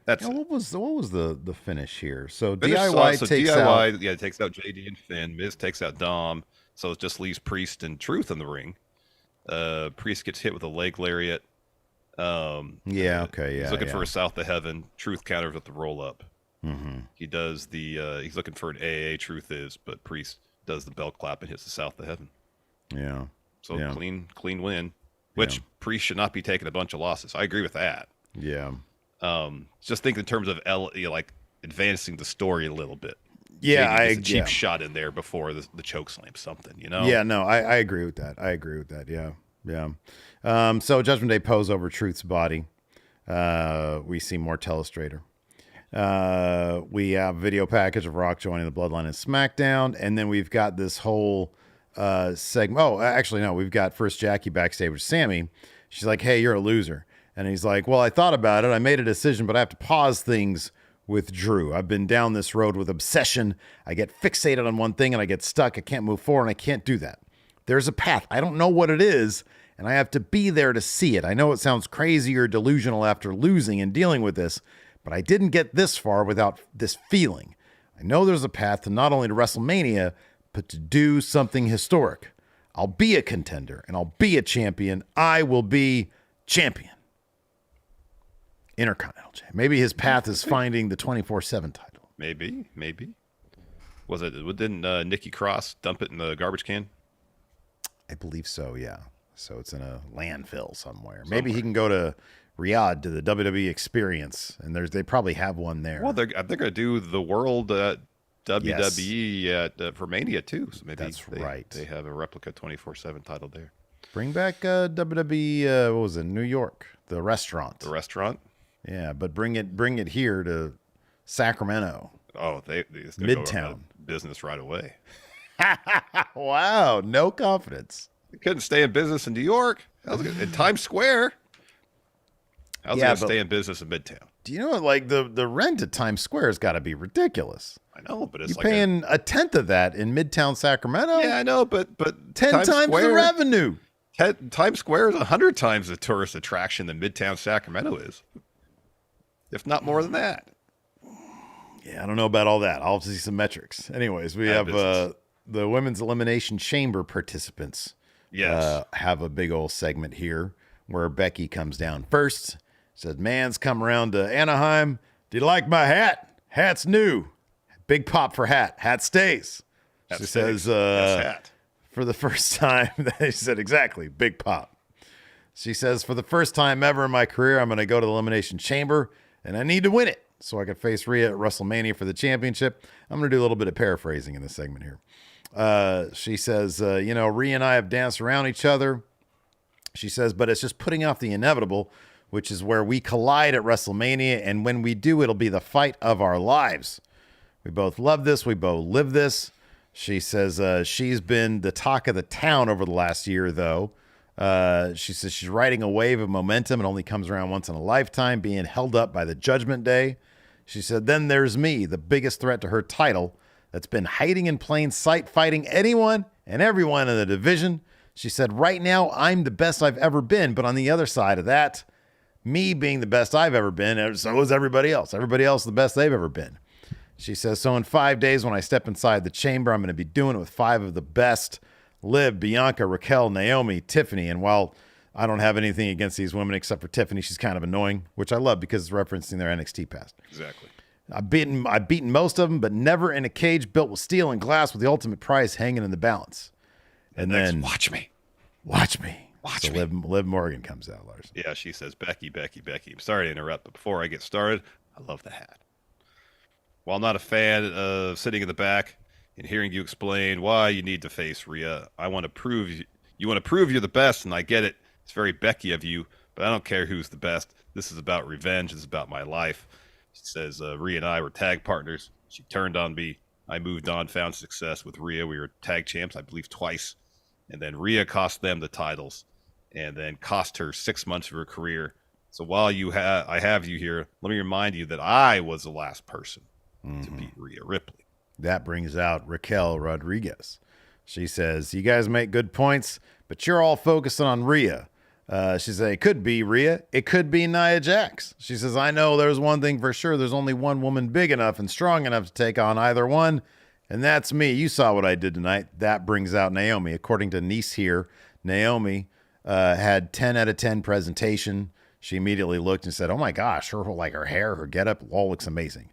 That's what was the finish here? So Finish, DIY so takes DIY, out. yeah, takes out JD and Finn. Miz takes out Dom, so it just leaves Priest and Truth in the ring. Priest gets hit with a leg lariat. He's looking for a South of Heaven. Truth counters with the roll up. Mm-hmm. He does the. He's looking for an AA. Truth is, but Priest does the belt clap and hits the South of Heaven. Yeah. So clean win. Which Priest should not be taking a bunch of losses. I agree with that. Yeah. Just think in terms of like advancing the story a little bit. Yeah, Maybe just a cheap shot in there before the choke slam, something, you know? Yeah, no, I agree with that. Yeah. So Judgment Day pose over Truth's body. We see more telestrator. We have video package of Rock joining the Bloodline and SmackDown, and then we've got this whole segment. Oh, actually, no, we've got first Jackie backstage with Sammy. She's like, "Hey, you're a loser," and he's like, "Well, I thought about it. I made a decision, but I have to pause things with Drew. I've been down this road with obsession. I get fixated on one thing and I get stuck. I can't move forward, and I can't do that. There's a path. I don't know what it is, and I have to be there to see it. I know it sounds crazy or delusional after losing and dealing with this, but I didn't get this far without this feeling. I know there's a path to not only to WrestleMania, but to do something historic. I'll be a contender, and I'll be a champion. I will be champion." Intercontinental champ. Maybe his path is finding the 24/7 title. Maybe. Was it? Didn't Nikki Cross dump it in the garbage can? I believe so, yeah. So it's in a landfill somewhere. Maybe he can go to Riyadh to the WWE Experience, and they probably have one there. Well, they're going to do the World WWE for Mania too. So maybe they have a replica 24/7 title there. Bring back WWE. What was it? New York, the restaurant. The restaurant. Yeah, but bring it here to Sacramento. Oh, they Midtown business right away. Wow, no confidence. They couldn't stay in business in New York. In Times Square. I was going to stay in business in Midtown. Do you know what? Like the rent at Times Square has got to be ridiculous. I know, but it's you're paying a tenth of that in Midtown Sacramento. Yeah, I know, but 10 times the revenue. Times Square is 100 times the tourist attraction than Midtown Sacramento is, if not more than that. Yeah, I don't know about all that. I'll have to see some metrics. Anyways, we have the Women's Elimination Chamber participants. Yes, have a big old segment here where Becky comes down first. Says, "Man's come around to Anaheim. Do you like my hat? Hat's new. Big pop for hat. Hat stays." She says, hat. For the first time, she said, exactly, big pop. She says, "For the first time ever in my career, I'm going to go to the Elimination Chamber, and I need to win it so I can face Rhea at WrestleMania for the championship." I'm going to do a little bit of paraphrasing in this segment here. She says, Rhea and I have danced around each other. She says, "But it's just putting off the inevitable. which is where we collide at WrestleMania. And when we do, it'll be the fight of our lives. We both love this. We both live this. She says she's been the talk of the town over the last year, though. She says she's riding a wave of momentum. It only comes around once in a lifetime, being held up by the Judgment Day. She said, then there's me, the biggest threat to her title that's been hiding in plain sight, fighting anyone and everyone in the division. She said, right now, I'm the best I've ever been. But on the other side of that, me being the best I've ever been, and so is everybody else. Everybody else the best they've ever been. She says, so in 5 days when I step inside the chamber, I'm going to be doing it with 5 of the best. Liv, Bianca, Raquel, Naomi, Tiffany. And while I don't have anything against these women except for Tiffany, she's kind of annoying, which I love because it's referencing their NXT past. Exactly. I've beaten most of them, but never in a cage built with steel and glass with the ultimate prize hanging in the balance. And then watch me. Watch me. Watch so me. Liv Morgan comes out, Larson. Yeah, she says, Becky. I'm sorry to interrupt, but before I get started, I love the hat. While not a fan of sitting in the back and hearing you explain why you need to face Rhea, I want to prove you want to prove you're the best, and I get it. It's very Becky of you, but I don't care who's the best. This is about revenge. This is about my life. She says, Rhea and I were tag partners. She turned on me. I moved on, found success with Rhea. We were tag champs, I believe, twice. And then Rhea cost them the titles and then cost her 6 months of her career. So while I have you here, let me remind you that I was the last person to beat Rhea Ripley. That brings out Raquel Rodriguez. She says, you guys make good points, but you're all focusing on Rhea. She says, it could be Rhea. It could be Nia Jax. She says, I know there's one thing for sure. There's only one woman big enough and strong enough to take on either one, and that's me. You saw what I did tonight. That brings out Naomi. According to Nice here, Naomi had 10 out of 10 presentation. She immediately looked and said, oh my gosh, her hair, her getup all looks amazing.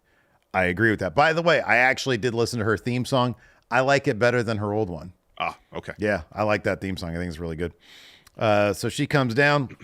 I agree with that. By the way, I actually did listen to her theme song. I like it better than her old one. Ah, okay. Yeah, I like that theme song. I think it's really good. So she comes down.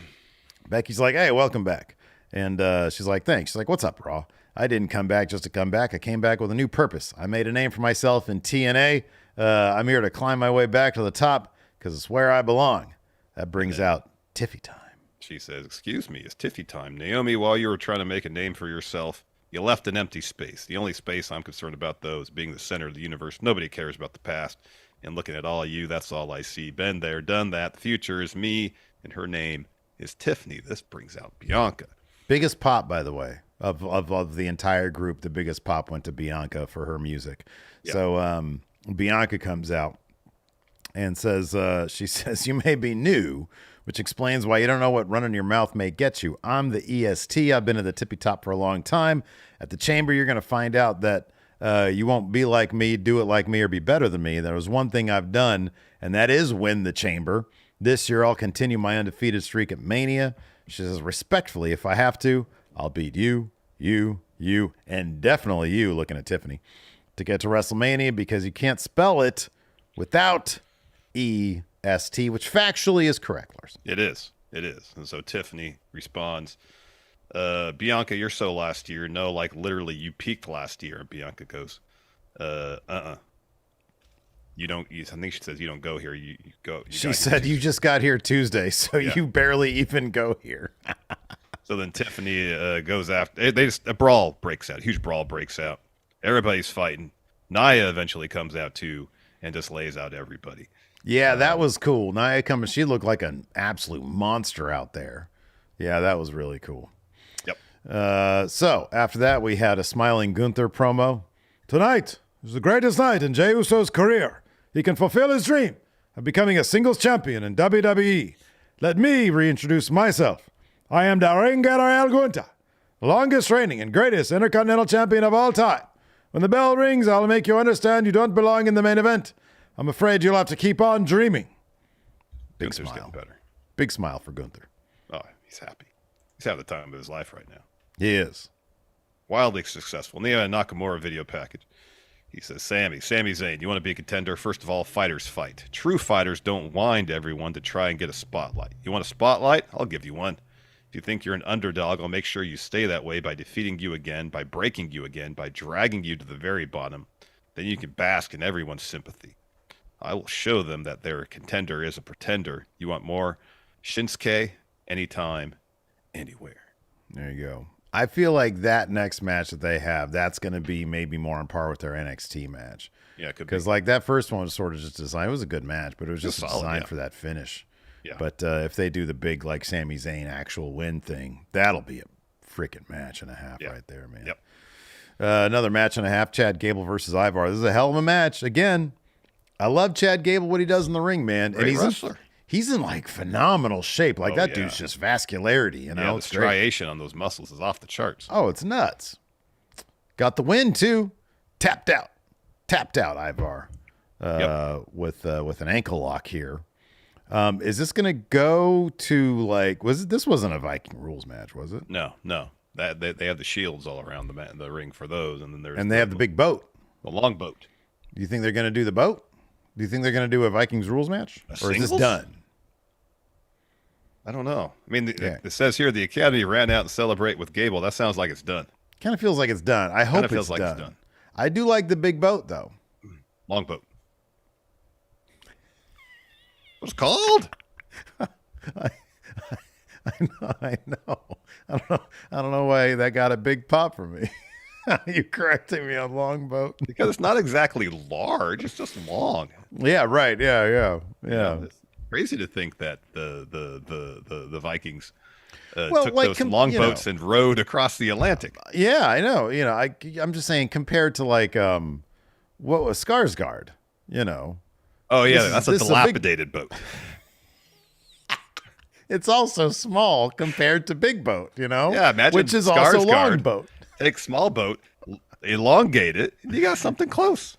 Becky's like, hey, welcome back. And she's like, thanks. She's like, what's up, Raw? I didn't come back just to come back. I came back with a new purpose. I made a name for myself in TNA. I'm here to climb my way back to the top because it's where I belong. That brings out Tiffy time. She says, excuse me, it's Tiffy time. Naomi, while you were trying to make a name for yourself, you left an empty space. The only space I'm concerned about, though, is being the center of the universe. Nobody cares about the past. And looking at all of you, that's all I see. Been there, done that. The future is me, and her name is Tiffany. This brings out Bianca. Biggest pop, by the way, of the entire group. The biggest pop went to Bianca for her music. Yep. So Bianca comes out and says, she says, you may be new, which explains why you don't know what running your mouth may get you. I'm the EST. I've been at the tippy top for a long time. At the chamber, you're going to find out that you won't be like me, do it like me, or be better than me. There was one thing I've done, and that is win the chamber. This year, I'll continue my undefeated streak at Mania. She says, respectfully, if I have to, I'll beat you, and definitely you, looking at Tiffany, to get to WrestleMania because you can't spell it without EST, which factually is correct, Larson. It is. And so Tiffany responds, Bianca, you're so last year. No, like literally you peaked last year. And Bianca goes, you don't, I think she says you don't go here. You go. She said you just got here Tuesday, so you barely even go here. So then Tiffany goes after, a brawl breaks out. A huge brawl breaks out. Everybody's fighting. Nia eventually comes out too and just lays out everybody. Yeah, that was cool. Nia coming, she looked like an absolute monster out there. Yeah, that was really cool. Yep. So after that, we had a smiling Gunther promo. Tonight is the greatest night in Jey Uso's career. He can fulfill his dream of becoming a singles champion in WWE. Let me reintroduce myself. I am the Orangevale Gunther, the longest reigning and greatest Intercontinental Champion of all time. When the bell rings, I'll make you understand you don't belong in the main event. I'm afraid you'll have to keep on dreaming. Big Gunther's smile. getting better. Big smile for Gunther. Oh, he's happy. He's having the time of his life right now. He is. Wildly successful. Nia Nakamura video package. He says, Sami Zayn, you want to be a contender? First of all, fighters fight. True fighters don't whine everyone to try and get a spotlight. You want a spotlight? I'll give you one. If you think you're an underdog, I'll make sure you stay that way by defeating you again, by breaking you again, by dragging you to the very bottom. Then you can bask in everyone's sympathy. I will show them that their contender is a pretender. You want more? Shinsuke, anytime, anywhere. There you go. I feel like that next match that they have, that's going to be maybe more on par with their NXT match. Yeah, it could be. Because like that first one was sort of just designed. It was a good match, but it was just solid, designed for that finish. Yeah. But if they do the big like Sami Zayn actual win thing, that'll be a freaking match and a half right there, man. Yep. Another match and a half, Chad Gable versus Ivar. This is a hell of a match. Again, I love Chad Gable, what he does in the ring, man. Great wrestler. He's in like phenomenal shape. Like that dude's just vascularity, you know? Yeah, the striation on those muscles is off the charts. Oh, it's nuts. Got the win too. Tapped out Ivar with an ankle lock here. Is this going to go to like, this wasn't a Viking rules match, was it? No. That they have the shields all around the ring for those, and then they have the big boat, the long boat. Do you think they're going to do the boat? Do you think they're going to do a Vikings rules match, or is this done? I don't know. I mean, it says here the Academy ran out and celebrate with Gable. That sounds like it's done. Kind of feels like it's done. I hope it's done. I do like the big boat though. Long boat. What's it called? I know. I don't know why that got a big pop for me. You correcting me on long boat? Because it's not exactly large; it's just long. Yeah, right. Yeah. It's crazy to think that the Vikings took like, those long boats and rowed across the Atlantic. Yeah, I know. I'm just saying compared to like what was Skarsgård? Oh yeah, that's a dilapidated boat. It's also small compared to big boat, Yeah, imagine which is also long boat. Take small boat, elongate it, and you got something close.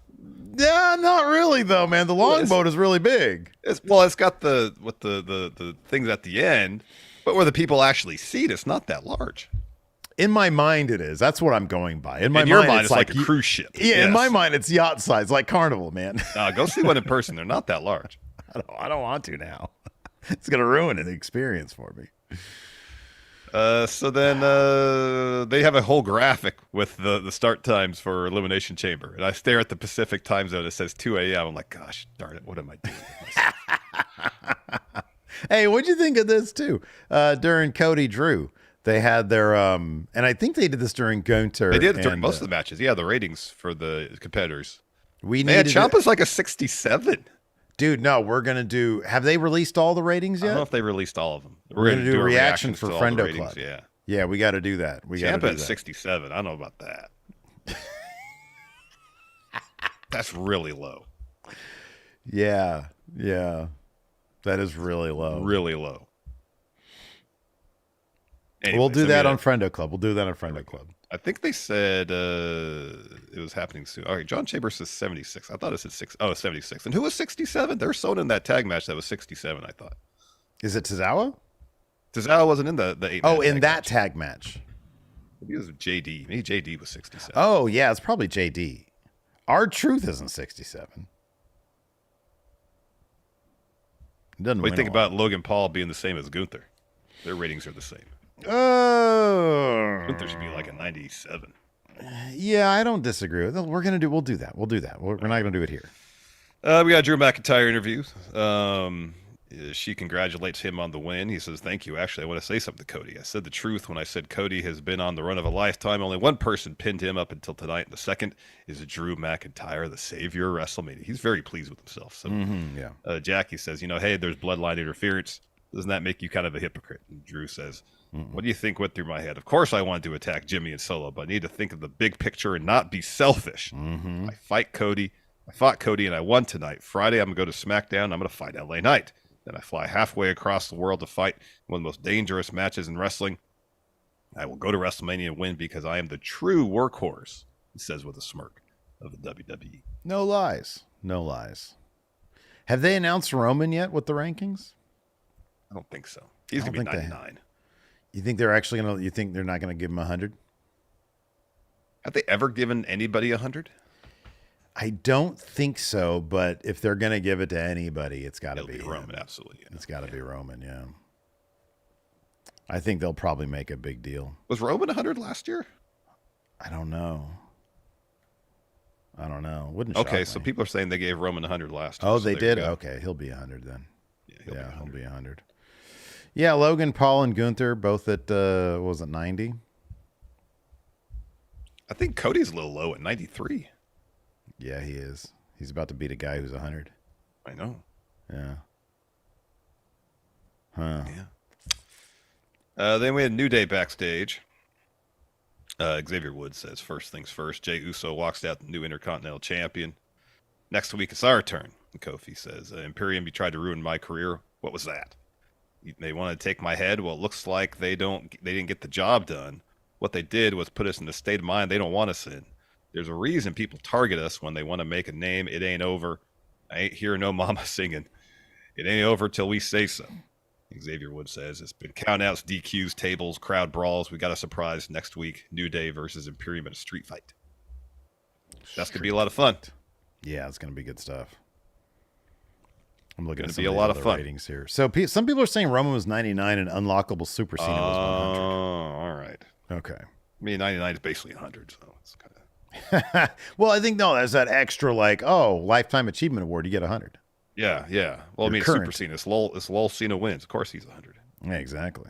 Yeah, not really though, man. The long boat is really big. It's got the things at the end, but where the people actually see it, it's not that large. In my mind, it is. That's what I'm going by. In your mind, it's like a cruise ship. Yeah, yes. In my mind, it's yacht size, like Carnival, man. Go see one in person. They're not that large. I don't want to now. It's going to ruin the experience for me. So then they have a whole graphic with the start times for Elimination Chamber. And I stare at the Pacific time zone. It says 2 a.m. I'm like, gosh, darn it. What am I doing with myself? Hey, what'd you think of this, too? During Cody Drew, they had their, and I think they did this during Gunther. They did it during most of the matches. Yeah, the ratings for the competitors. Man, Ciampa's like a 67. Dude, no, we're going to do... Have they released all the ratings yet? I don't know if they released all of them. We're going to do a reaction for Friendo Club. Yeah. Yeah, we got to do that. Ciampa at 67. I don't know about that. That's really low. Yeah. That is really low. Really low. Anyways, we'll do that on Friendo Club. Club. I think they said it was happening soon. All right, John Chambers says 76. I thought it said 6. Oh, 76. And who was 67? There's someone in that tag match that was 67, I thought. Is it Tozawa? Tozawa wasn't in the 8. Oh, in that tag match. Maybe it was JD. Maybe JD was 67. Oh, yeah, it's probably JD. R-Truth isn't 67. What do you think about Logan Paul being the same as Gunther? Their ratings are the same. Oh, Gunther should be like a 97. Yeah, I don't disagree with it. We'll do that. We're not going to do it here. We got Drew McIntyre interviews. She congratulates him on the win. He says, "Thank you. Actually, I want to say something to Cody. I said the truth when I said Cody has been on the run of a lifetime. Only one person pinned him up until tonight. And the second is Drew McIntyre, the savior of WrestleMania." He's very pleased with himself. So, Jackie says, "Hey, there's bloodline interference. Doesn't that make you kind of a hypocrite?" And Drew says, "What do you think went through my head? Of course I wanted to attack Jimmy and Solo, but I need to think of the big picture and not be selfish. I fought Cody, and I won tonight. Friday, I'm going to go to SmackDown. I'm going to fight LA Knight. Then I fly halfway across the world to fight one of the most dangerous matches in wrestling. I will go to WrestleMania and win because I am the true workhorse," he says with a smirk, "of the WWE." No lies. Have they announced Roman yet with the rankings? I don't think so. He's going to be 99. You think they're actually going to, you think they're not going to give him 100? Have they ever given anybody 100? I don't think so, but if they're going to give it to anybody, it's got to be Roman, absolutely. Yeah. It's got to be Roman, yeah. I think they'll probably make a big deal. Was Roman 100 last year? I don't know. Wouldn't shock Okay, me. so people are saying they gave Roman 100 last year. Oh, so they did? Okay, he'll be 100 then. Yeah, he'll be 100. Yeah, Logan Paul and Gunther both at what was it 90? I think Cody's a little low at 93. Yeah, he is. He's about to beat a guy who's 100. I know. Yeah. Huh. Yeah. Then we had New Day backstage. Xavier Woods says, first things first, Jey Uso walks out the new Intercontinental Champion. Next week, it's our turn. And Kofi says, Imperium, you tried to ruin my career. What was that? They wanted to take my head. Well, it looks like they didn't get the job done. What they did was put us in the state of mind they don't want us in. There's a reason people target us when they want to make a name. It ain't over. I ain't hearing no mama singing. It ain't over till we say so. Xavier Woods says, it's been countouts, DQs, tables, crowd brawls. We got a surprise next week. New Day versus Imperium in a street fight. That's going to be a lot of fun. Yeah, it's going to be good stuff. I'm looking at some of the other ratings here. So some people are saying Roman was 99 and Unlockable Super Cena was 100. Oh, all right. Okay. I mean, 99 is basically 100, so it's kind of... Well, I think, no, there's that extra, like, Lifetime Achievement Award, you get 100. Yeah. Well, I mean, current. Super Cena. It's Lol Cena wins. Of course he's 100. Yeah, exactly.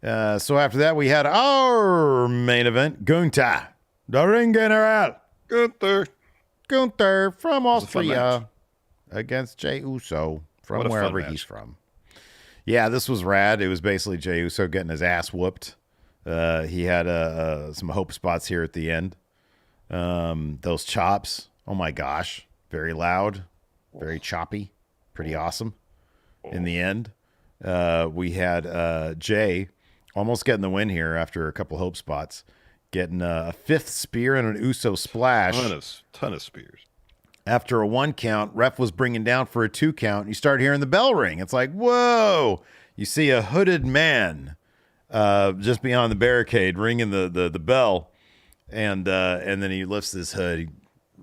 So after that, we had our main event, Gunther, the Ring General. Gunther from Austria against Jey Uso from wherever he's from. Yeah, this was rad. It was basically Jey Uso getting his ass whooped. He had some hope spots here at the end. Those chops, oh my gosh, very loud. Very choppy, pretty awesome. In the end, we had Jey almost getting the win here after a couple hope spots, getting a fifth spear and an Uso splash. Ton of spears. After a 1 count, ref was bringing down for a 2 count. You start hearing the bell ring. It's like, whoa! You see a hooded man just beyond the barricade ringing the bell, and then he lifts his hood.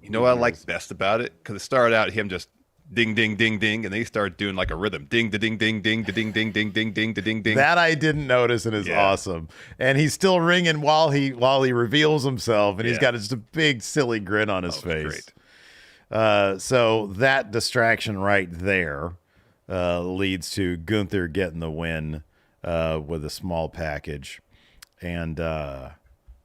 You know what I like best about it? Because it started out him just ding, ding, ding, ding, and then he started doing like a rhythm. Ding, da, ding, ding, ding, da, ding, ding, ding, ding, ding, da, ding, ding. That I didn't notice and is awesome. And he's still ringing while he reveals himself, and he's got just a big, silly grin on his face. Great. So that distraction right there leads to Gunther getting the win with a small package. And...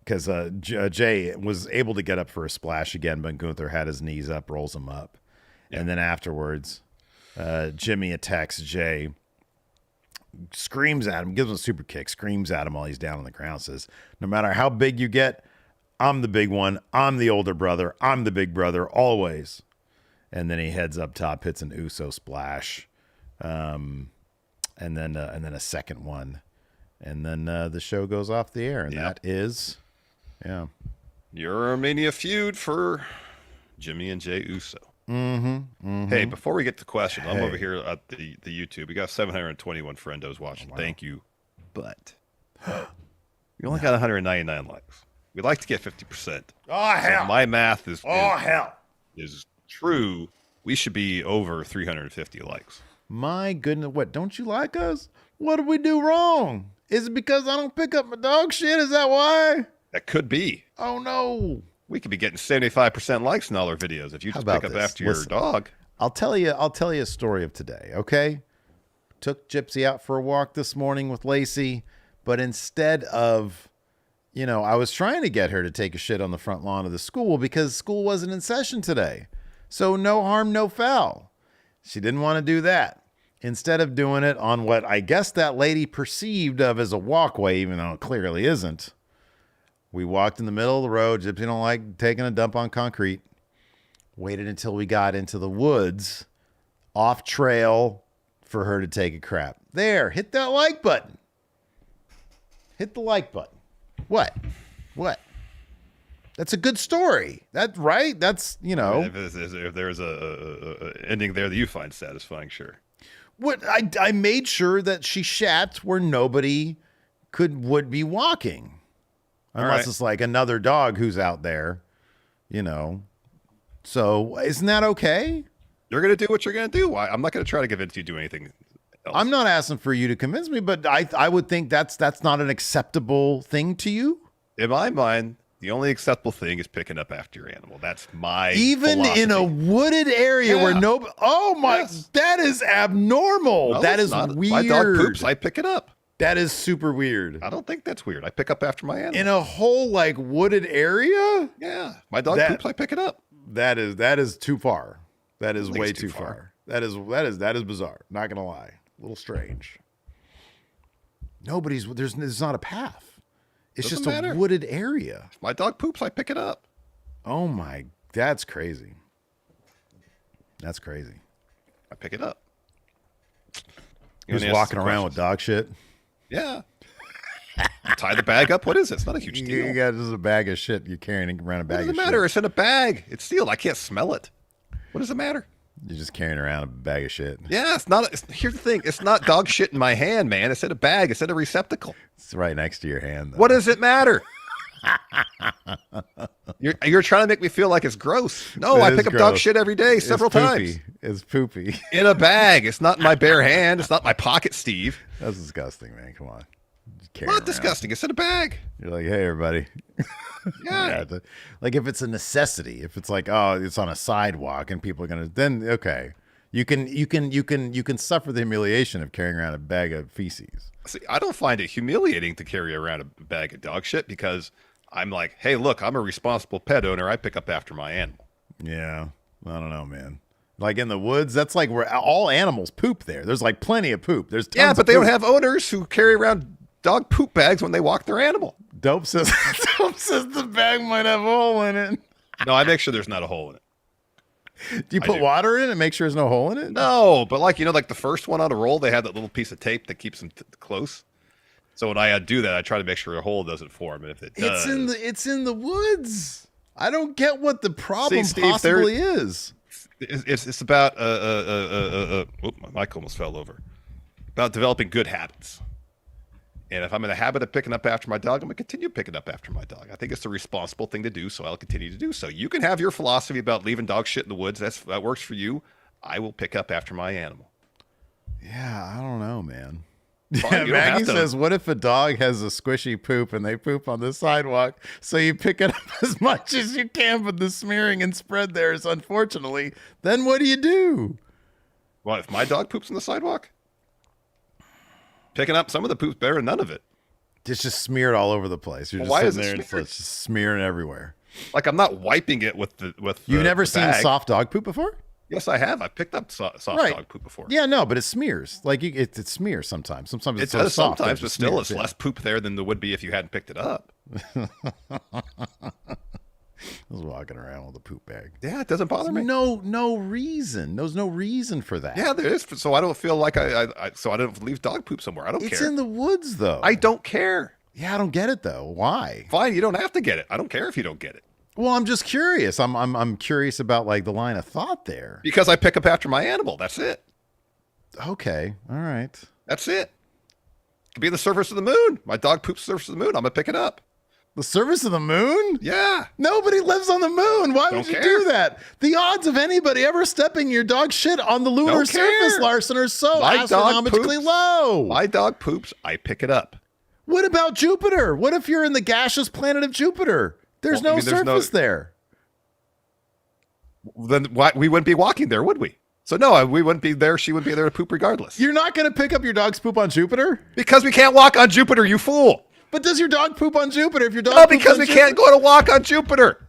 because Jey was able to get up for a splash again, but Gunther had his knees up, rolls him up. Yeah. And then afterwards, Jimmy attacks Jey, screams at him, gives him a super kick, screams at him while he's down on the ground, says, no matter how big you get, I'm the big one. I'm the older brother. I'm the big brother, always. And then he heads up top, hits an Uso splash, and then a second one. And then the show goes off the air, and that is... Yeah. Your Armenia feud for Jimmy and Jey Uso. Mm-hmm. Hey, before we get to questions, I'm over here at the YouTube. We got 721 friendos watching. Wow. Thank you. But we only got 199 likes. We'd like to get 50%. Oh, hell. So my math is true. We should be over 350 likes. My goodness. What, don't you like us? What did we do wrong? Is it because I don't pick up my dog shit? Is that why? That could be. Oh, no. We could be getting 75% likes in all our videos if you just pick up after your dog. I'll tell you a story of today, okay? Took Gypsy out for a walk this morning with Lacey, but instead of, I was trying to get her to take a shit on the front lawn of the school because school wasn't in session today. So no harm, no foul. She didn't want to do that. Instead of doing it on what I guess that lady perceived of as a walkway, even though it clearly isn't, we walked in the middle of the road. Gypsy don't like taking a dump on concrete. Waited until we got into the woods, off trail, for her to take a crap. There, hit that like button. Hit the like button. What? That's a good story. That's right. That's, If there's a ending there that you find satisfying, sure. What I made sure that she shat where nobody would be walking. Unless it's like another dog who's out there, So isn't that okay? You're going to do what you're going to do. I'm not going to try to convince you to do anything else. I'm not asking for you to convince me, but I would think that's not an acceptable thing to you. In my mind, The only acceptable thing is picking up after your animal. That's my even philosophy. in a wooded area where no. Oh my! That is abnormal. No, that is not. weird. My dog poops. I pick it up. That is super weird. I don't think that's weird. I pick up after my animal in a whole like wooded area. Yeah, my dog poops. I pick it up. That is too far. That is way too far. That is bizarre. Not gonna lie, a little strange. There's not a path. It's Doesn't just matter. A wooded area. If my dog poops, I pick it up. Oh my, that's crazy. That's crazy. I pick it up. You're just walking around with dog shit. Yeah. Tie the bag up. What is it? It's not a huge deal. You got just a bag of shit. You're carrying around a bag of shit. What does it matter? It's in a bag. It's sealed. I can't smell it. What does it matter? You're just carrying around a bag of shit. Yeah, it's not. Here's the thing. It's not dog shit in my hand, man. It's in a bag. It's in a receptacle. It's right next to your hand, though. What does it matter? You're trying to make me feel like it's gross. No, I pick up dog shit every day, several times. It's poopy. In a bag. It's not in my bare hand. It's not in my pocket, Steve. That's disgusting, man. Come on. Not disgusting. It's in a bag. You're like, hey, everybody. Yeah. Like if it's a necessity, if it's like, oh, it's on a sidewalk and people are gonna, then okay, you can suffer the humiliation of carrying around a bag of feces. See, I don't find it humiliating to carry around a bag of dog shit because I'm like, hey, look, I'm a responsible pet owner. I pick up after my animal. Yeah, I don't know, man. Like in the woods, that's like where all animals poop there. There's like plenty of poop. There's tons but they don't have owners who carry around dog poop bags when they walk their animal. Dope says the bag might have a hole in it. No, I make sure there's not a hole in it. Do you put water in it and make sure there's no hole in it? No, but like, like the first one on a roll, they had that little piece of tape that keeps them close. So when I do that, I try to make sure a hole doesn't form. And if it does, it's in the woods. I don't get what the problem Steve, possibly is. It's about my mic almost fell over. About developing good habits. And if I'm in the habit of picking up after my dog, I'm going to continue picking up after my dog. I think it's the responsible thing to do, so I'll continue to do so. You can have your philosophy about leaving dog shit in the woods. That works for you. I will pick up after my animal. Yeah, I don't know, man. Fine, Maggie says, what if a dog has a squishy poop and they poop on the sidewalk? So you pick it up as much as you can, but the smearing and spread there is unfortunately. Then what do you do? Well, if my dog poops on the sidewalk? Picking up some of the poop's better than none of it. It's just smeared all over the place. You're just sitting there and it's just smearing everywhere. Like I'm not wiping it with You've never seen soft dog poop before? Yes, I have. I picked up soft dog poop before. Yeah, no, but it smears. Like it smears sometimes. Sometimes it's it does soft, sometimes, but still, smears, it's less poop there than there would be if you hadn't picked it up. I was walking around with a poop bag. Yeah, it doesn't bother me. No reason. There's no reason for that. Yeah, there is. So I don't feel like so I don't leave dog poop somewhere. I don't care. It's in the woods, though. I don't care. Yeah, I don't get it though. Why? Fine, you don't have to get it. I don't care if you don't get it. Well, I'm just curious. I'm curious about like the line of thought there. Because I pick up after my animal. That's it. Okay. All right. That's it. It could be the surface of the moon. My dog poops the surface of the moon. I'm gonna pick it up. The surface of the moon? Yeah. Nobody lives on the moon. Why would you do that? The odds of anybody ever stepping your dog shit on the lunar surface, Larson, are so astronomically low. My dog poops. I pick it up. What about Jupiter? What if you're in the gaseous planet of Jupiter? There's no surface there. Then why, we wouldn't be walking there, would we? So no, we wouldn't be there. She would be there to poop regardless. You're not going to pick up your dog's poop on Jupiter? Because we can't walk on Jupiter, you fool. But does your dog poop on Jupiter? If your dog no, because we can't go to walk on Jupiter.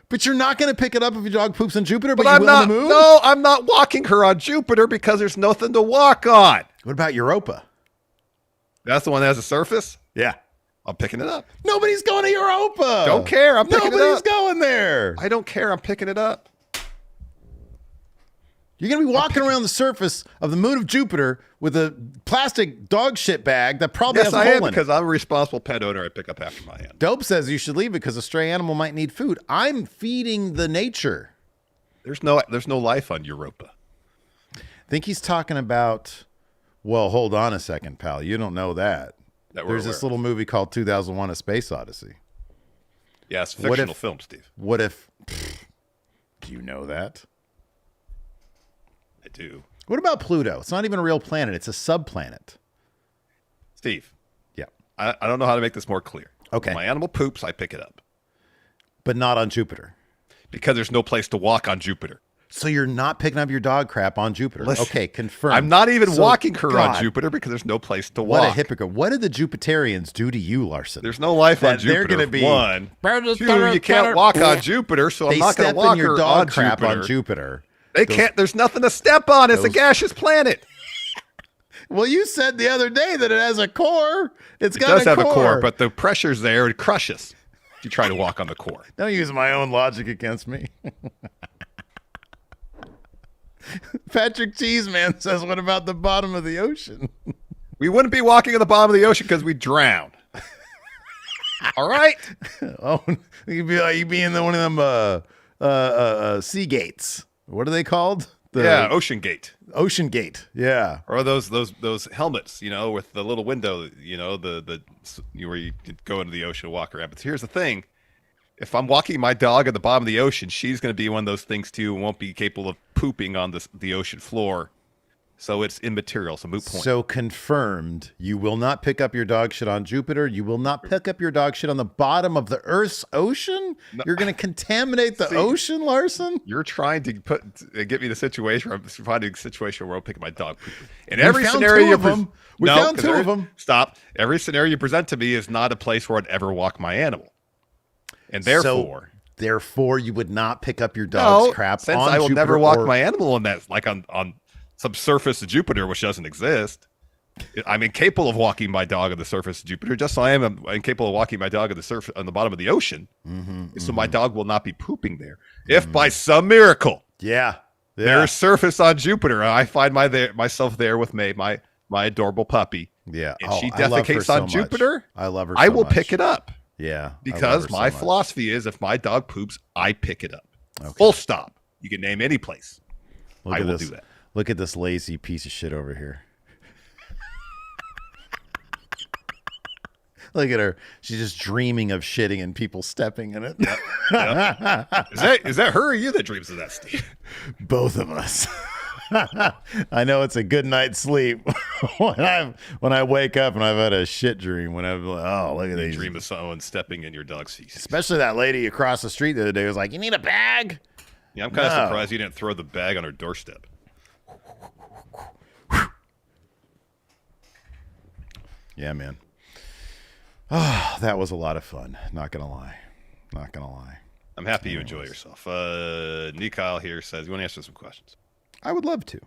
But you're not going to pick it up if your dog poops on Jupiter, but I'm you will not, on the moon? No, I'm not walking her on Jupiter because there's nothing to walk on. What about Europa? That's the one that has a surface? Yeah. I'm picking it up. Nobody's going to Europa. Don't care. I'm picking it up. Nobody's going there. I don't care. I'm picking it up. You're going to be walking around the surface of the moon of Jupiter with a plastic dog shit bag that probably has a hole in it. Because I'm a responsible pet owner. I pick up after my animal. Dope says you should leave because a stray animal might need food. I'm feeding the nature. There's no life on Europa. I think he's talking about, well, hold on a second, pal. You don't know that. There's this little movie called 2001: A Space Odyssey. Yeah, it's a fictional film, Steve. What if, do you know that? I do. What about Pluto? It's not even a real planet. It's a subplanet. Steve. Yeah. I don't know how to make this more clear. Okay. When my animal poops, I pick it up. But not on Jupiter. Because there's no place to walk on Jupiter. So you're not picking up your dog crap on Jupiter. Listen, okay, confirmed. I'm not even walking her on Jupiter because there's no place to walk. What a hypocrite. What did the Jupiterians do to you, Larson? There's no life on Jupiter. They're going to be... One. Two, you can't walk on Jupiter, so I'm not going to walk her on Jupiter. On Jupiter. They can't. There's nothing to step on. It's a gaseous planet. Well, you said the other day that it has a core. It does have a core, but the pressure's there. It crushes if you try to walk on the core. Don't use my own logic against me. Patrick Cheeseman says, what about the bottom of the ocean? We wouldn't be walking at the bottom of the ocean because we drown. All right? Oh, you'd be in one of them sea gates. What are they called? Ocean Gate. Ocean Gate, yeah. Or those helmets, with the little window, where you could go into the ocean and walk around. But here's the thing. If I'm walking my dog at the bottom of the ocean, she's going to be one of those things too and won't be capable of pooping on the ocean floor. So it's immaterial. It's a moot point. So confirmed, you will not pick up your dog shit on Jupiter. You will not pick up your dog shit on the bottom of the Earth's ocean. No. You're going to contaminate the ocean, Larson. You're trying to get me in a situation. I'm finding a situation where I'll pick up my dog pooping. In every scenario, we found two of them. Stop. Every scenario you present to me is not a place where I'd ever walk my animal. And therefore, you would not pick up your dog's crap on Jupiter. I will never walk my animal on that, like on some surface of Jupiter, which doesn't exist. I'm incapable of walking my dog on the surface of Jupiter, just so I am incapable of walking my dog on the bottom of the ocean. So my dog will not be pooping there. If by some miracle, there's surface on Jupiter, I find myself there with my adorable puppy. Yeah, and she defecates on Jupiter. I love her. I will pick it up. Yeah, because my philosophy is if my dog poops, I pick it up. Okay. Full stop. You can name any place. I will do that. Look at this lazy piece of shit over here. Look at her. She's just dreaming of shitting and people stepping in it. Yep. Is that her or you that dreams of that, Steve? Both of us. I know it's a good night's sleep when I wake up and I've had a shit dream. When I'm like, oh, look at these. Dream of someone stepping in your dog's feces. Especially that lady across the street the other day was like, "You need a bag." Yeah, I'm kind of surprised you didn't throw the bag on her doorstep. Yeah, man. Oh, that was a lot of fun. Not gonna lie. I'm happy you enjoy yourself. Nikyle here says, you want to answer some questions? I would love to.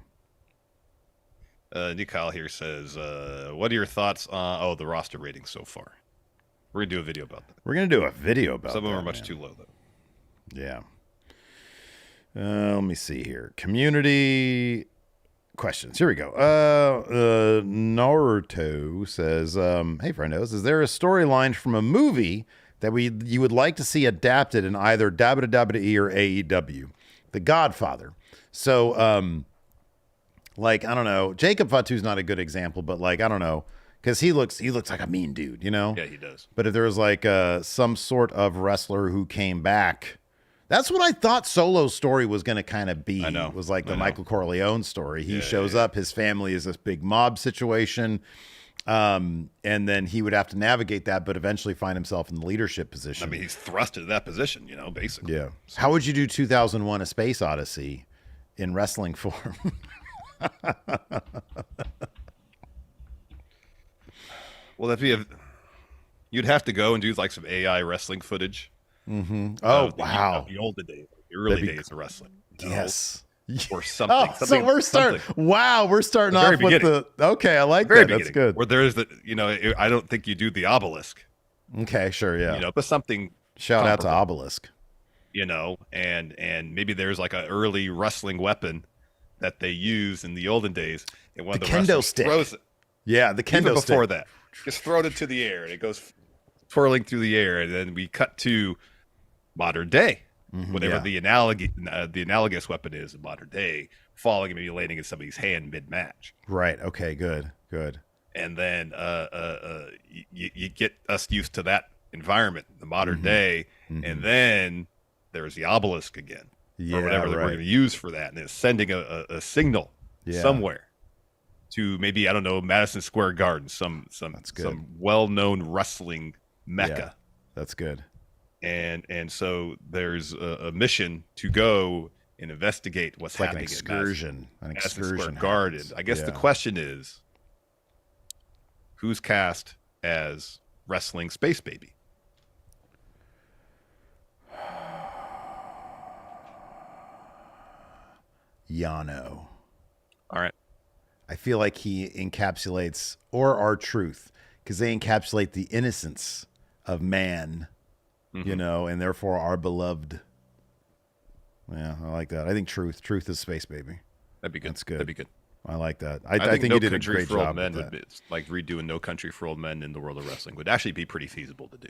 Nikyle here says, what are your thoughts on the roster ratings so far? We're going to do a video about that. We're going to do a video about that. Some of them are much too low, though. Yeah. Let me see here. Community questions. Here we go. Naruto says, hey, friendos, is there a storyline from a movie that you would like to see adapted in either WWE or AEW? The Godfather. So, like, I don't know. Jacob Fatu's not a good example, but like, I don't know. Because he looks like a mean dude, you know? Yeah, he does. But if there was like some sort of wrestler who came back, that's what I thought Solo's story was going to kind of be. I know. It was like the Michael Corleone story. He shows up, his family is this big mob situation, and then he would have to navigate that, but eventually find himself in the leadership position. I mean, he's thrust into that position, you know, basically. Yeah. So. How would you do 2001: A Space Odyssey in wrestling form? Well, you'd have to go and do like some AI wrestling footage. Mm-hmm. Oh, wow. The olden days, the early days of wrestling. Yes. Or something. Oh, so we're starting. Wow, we're starting off with the. Okay, I like that. That's good. Where there's I don't think you do the obelisk. Okay, sure, yeah. But something. Shout out to Obelisk. And maybe there's like an early wrestling weapon that they used in the olden days, and one of the kendo stick. Throws it. Yeah, the kendo stick. Before that, just throw it into the air, and it goes twirling through the air, and then we cut to modern day, whatever the analogous weapon is in modern day, falling and maybe landing in somebody's hand mid-match. Right. Okay. Good. And then you get us used to that environment, the modern day, and then there's the obelisk again, or whatever that we're going to use for that, and it's sending a signal somewhere to maybe, I don't know, Madison Square Garden, some well-known wrestling mecca. Yeah, that's good. and so there's a mission to go and investigate what's It's like an happening excursion. at An Madison Square excursion. Garden. happens. I guess the Yeah. question is, who's cast as wrestling Space Baby? Yano. All right. I feel like he encapsulates, or R-Truth, because they encapsulate the innocence of man, you know, and therefore our beloved. Yeah, I like that. I think Truth is Space Baby. That'd be good. That's good. That'd be good. I like that. I think think No you did a Country great for Old job Men with would that. be, like redoing No Country for Old Men in the world of wrestling would actually be pretty feasible to do.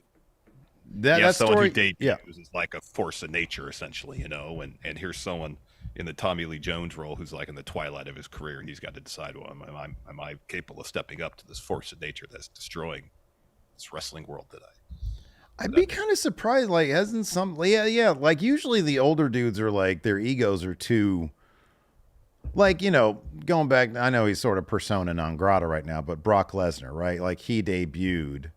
That Someone story, who debuts yeah. is like a force of nature, essentially, you know, and here's someone in the Tommy Lee Jones role who's like in the twilight of his career, and he's got to decide, well, am I capable of stepping up to this force of nature that's destroying this wrestling world that I'd be kind of surprised. Like, hasn't some? Yeah. Like, usually the older dudes are like their egos are too. Like, you know, going back, I know he's sort of persona non grata right now, but Brock Lesnar, right? Like, he debuted.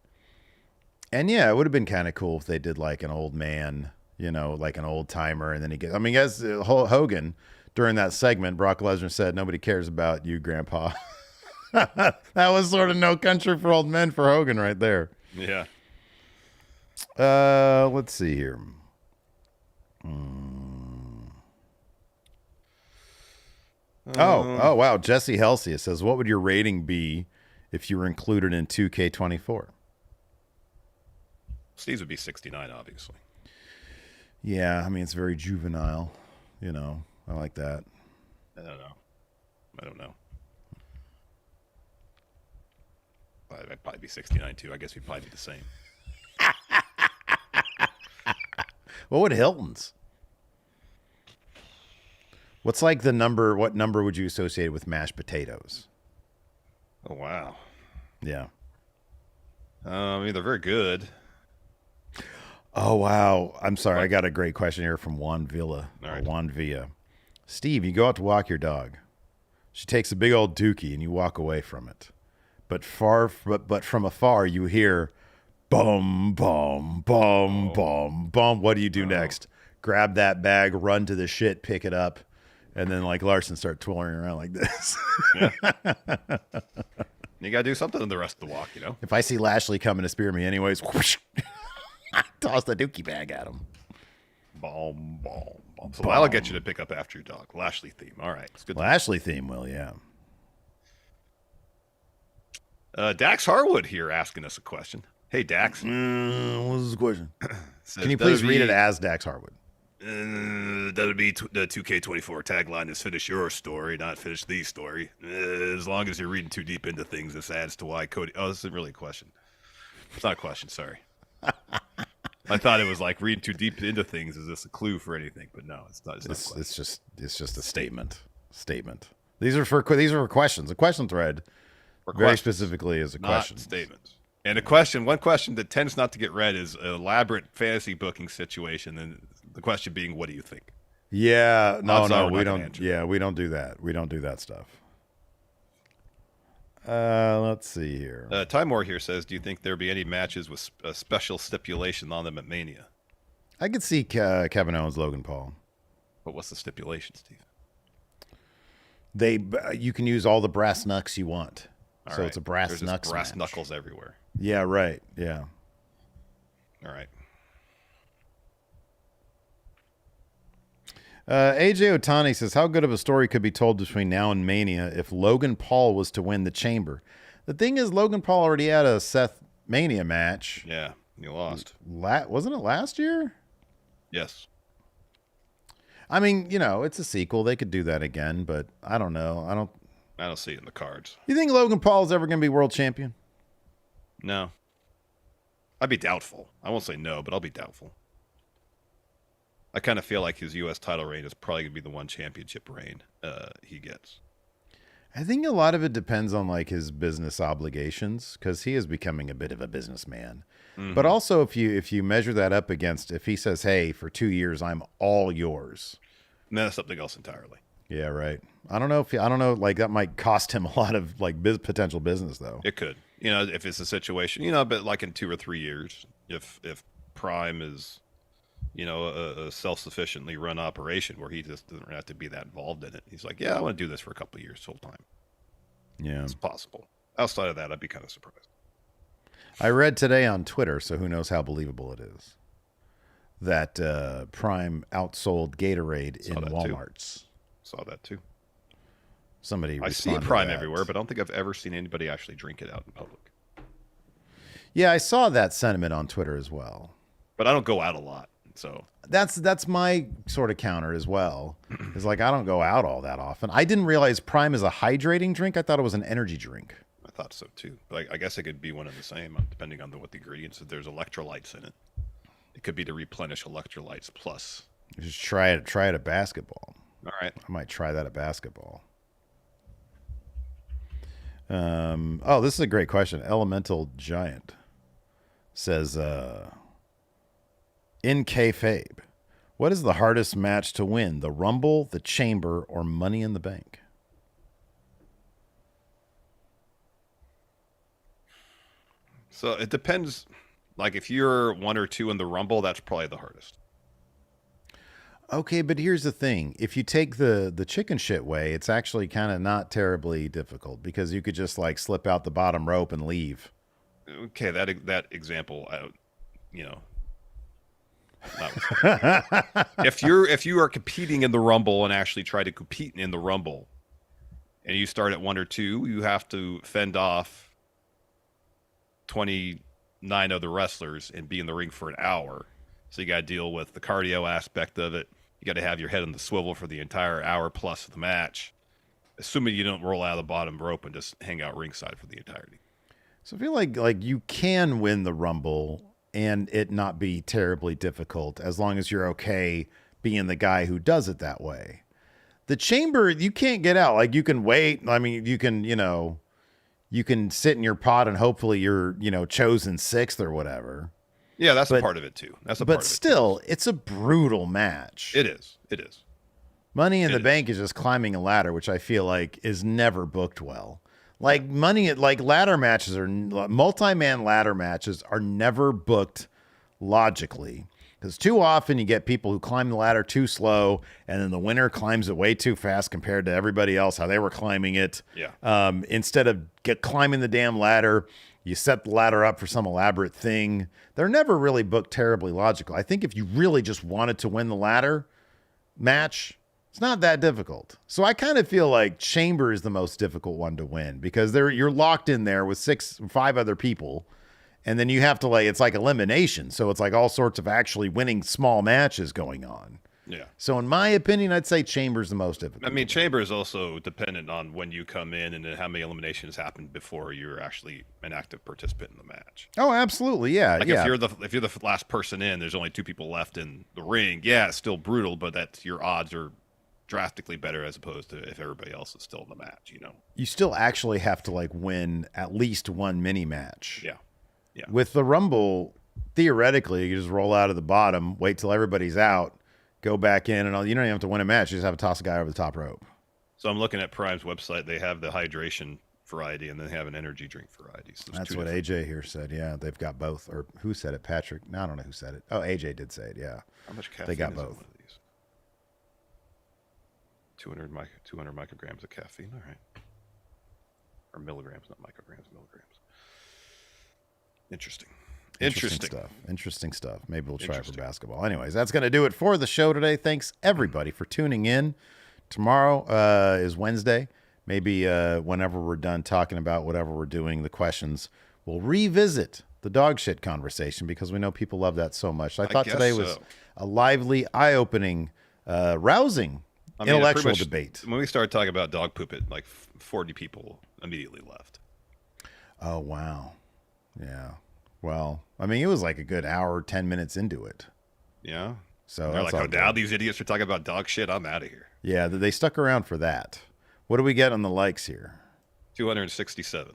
And yeah, it would have been kind of cool if they did like an old man, you know, like an old timer. And then he gets, I mean, as Hogan during that segment, Brock Lesnar said, "Nobody cares about you, Grandpa." That was sort of No Country for Old Men for Hogan right there. yeah. Let's see here. Oh, wow. Jesse Helsia says, what would your rating be if you were included in 2K24? Steve's would be 69, obviously. Yeah, I mean, it's very juvenile. You know, I like that. I don't know. I'd probably be 69 too. I guess we'd probably be the same. What would Hilton's? What's like the number? What number would you associate with mashed potatoes? Oh wow. Yeah. I mean, they're very good. Oh, wow. I'm sorry. I got a great question here from Juan Villa. All right. Juan Villa. Steve, you go out to walk your dog. She takes a big old dookie and you walk away from it. But from afar, you hear bum, bum, bum, bum, bum. What do you do next? Grab that bag, run to the shit, pick it up, and then like Larson start twirling around like this. Yeah. You got to do something in the rest of the walk, you know? If I see Lashley coming to spear me anyways, whoosh, toss the dookie bag at him. Boom, boom, boom. So that'll get you to pick up after your dog. Lashley theme. All right. It's good. Lashley theme will, yeah. Dax Harwood here asking us a question. Hey, Dax. What's the question? Says, Can you please read it as Dax Harwood? That'll be the 2K24 tagline is finish your story, not finish the story. As long as you're reading too deep into things, this adds to why Cody... Oh, this isn't really a question. It's not a question, sorry. I thought it was like reading too deep into things. Is this a clue for anything? But no, it's not. It's just a statement. These are for questions. A question thread, very specifically, is a question. Statements. And one question that tends not to get read is an elaborate fantasy booking situation. And the question being, what do you think? Yeah, no, we we don't. Yeah, we don't do that. We don't do that stuff. Let's see here. Ty Moore here says, do you think there'll be any matches with a special stipulation on them at Mania? I could see Kevin Owens, Logan Paul. But what's the stipulation, Steve? You can use all the brass knucks you want. All right. It's a brass There's knucks brass match. knuckles everywhere. Yeah, right. Yeah. All right. AJ Otani says, how good of a story could be told between now and Mania if Logan Paul was to win the Chamber? The thing is, Logan Paul already had a Seth Mania match. Yeah, you lost. Wasn't it last year? Yes. I mean, you know, it's a sequel. They could do that again, but I don't know. I don't see it in the cards. You think Logan Paul is ever going to be world champion? No. I'd be doubtful. I won't say no, but I'll be doubtful. I kind of feel like his U.S. title reign is probably going to be the one championship reign he gets. I think a lot of it depends on like his business obligations because he is becoming a bit of a businessman. Mm-hmm. But also, if you measure that up against if he says, "Hey, for 2 years, I'm all yours," and that's something else entirely. Yeah, right. I don't know. Like that might cost him a lot of like potential business, though. It could, if it's a situation, but like in 2 or 3 years, if Prime is a self-sufficiently run operation where he just doesn't have to be that involved in it. He's like, yeah, I want to do this for a couple of years full time. Yeah. It's possible. Outside of that, I'd be kind of surprised. I read today on Twitter, so who knows how believable it is, that Prime outsold Gatorade in Walmarts. Saw that too. Somebody I see Prime everywhere, but I don't think I've ever seen anybody actually drink it out in public. Yeah, I saw that sentiment on Twitter as well. But I don't go out a lot, so that's my sort of counter as well. It's like I don't go out all that often. I didn't realize Prime is a hydrating drink. I thought it was an energy drink. I thought so too. But I guess it could be one and the same, depending on what the ingredients. If there's electrolytes in it, it could be to replenish electrolytes plus. Just try it at basketball. All right, I might try that at basketball. Oh, this is a great question. Elemental Giant says, in kayfabe, what is the hardest match to win? The Rumble, the Chamber, or Money in the Bank? So it depends. Like if you're 1 or 2 in the Rumble, that's probably the hardest. Okay, but here's the thing. If you take the chicken shit way, it's actually kind of not terribly difficult because you could just like slip out the bottom rope and leave. Okay, that example, if you are competing in the Rumble and actually try to compete in the Rumble, and you start at 1 or 2, you have to fend off 29 other wrestlers and be in the ring for an hour. So you got to deal with the cardio aspect of it. You got to have your head on the swivel for the entire hour plus of the match, assuming you don't roll out of the bottom rope and just hang out ringside for the entirety. So I feel like you can win the Rumble and it not be terribly difficult as long as you're okay being the guy who does it that way. The Chamber, you can't get out. Like you can wait. I mean, you can sit in your pod and hopefully you're, chosen 6th or whatever. Yeah, that's a part of it too. But still, it's a brutal match. It is. Money in the Bank is just climbing a ladder, which I feel like is never booked well. Like ladder matches or multi-man ladder matches are never booked logically. Because too often you get people who climb the ladder too slow, and then the winner climbs it way too fast compared to everybody else, how they were climbing it. Yeah. Instead of climbing the damn ladder, you set the ladder up for some elaborate thing. They're never really booked terribly logical. I think if you really just wanted to win the ladder match, it's not that difficult. So I kind of feel like Chamber is the most difficult one to win because you're locked in there with 5 other people. And then you have to it's like elimination. So it's like all sorts of actually winning small matches going on. Yeah. So in my opinion, I'd say Chamber's the most difficult. I mean, Chamber is also dependent on when you come in and how many eliminations happen before you're actually an active participant in the match. Oh, absolutely. Yeah. Like if you're the last person in, there's only 2 people left in the ring. Yeah, it's still brutal, but your odds are drastically better as opposed to if everybody else is still in the match, You still actually have to win at least one mini match. Yeah. Yeah. With the Rumble, theoretically, you just roll out of the bottom, wait till everybody's out, go back in, and you don't even have to win a match. You just have to toss a guy over the top rope. So I'm looking at Prime's website. They have the hydration variety, and then they have an energy drink variety. So that's what AJ here said. Yeah, they've got both. Or who said it? Patrick? No, I don't know who said it. Oh, AJ did say it. Yeah. How much caffeine? They got is both. in one of these? 200 micrograms of caffeine. All right. Or milligrams, not micrograms, milligrams. Interesting stuff. Maybe we'll try it for basketball. Anyways, that's going to do it for the show today. Thanks, everybody, for tuning in. Tomorrow is Wednesday. Maybe whenever we're done talking about whatever we're doing, the questions, we'll revisit the dog shit conversation because we know people love that so much. I thought today was a lively, eye-opening, rousing, intellectual debate. When we started talking about dog poop, 40 people immediately left. Oh, wow. Yeah. Well, I mean, it was like a good hour, 10 minutes into it. Yeah. So they're like, oh, now these idiots are talking about dog shit. I'm out of here. Yeah, they stuck around for that. What do we get on the likes here? 267.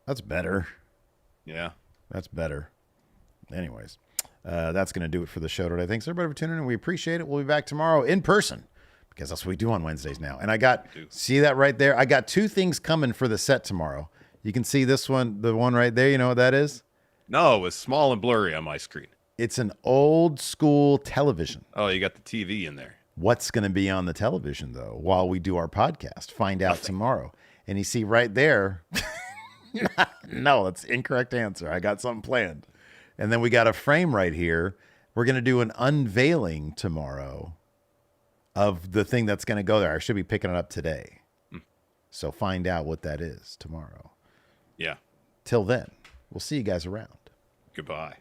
That's better. Yeah. That's better. Anyways, that's going to do it for the show today. Thanks, everybody, for tuning in. We appreciate it. We'll be back tomorrow in person because that's what we do on Wednesdays now. And see that right there? I got 2 things coming for the set tomorrow. You can see this one, the one right there. You know what that is? No, it's small and blurry on my screen. It's an old school television. Oh, you got the TV in there. What's going to be on the television, though, while we do our podcast? Find out tomorrow. And you see right there, no, that's the incorrect answer. I got something planned. And then we got a frame right here. We're going to do an unveiling tomorrow of the thing that's going to go there. I should be picking it up today. So find out what that is tomorrow. Yeah. Till then, we'll see you guys around. Goodbye.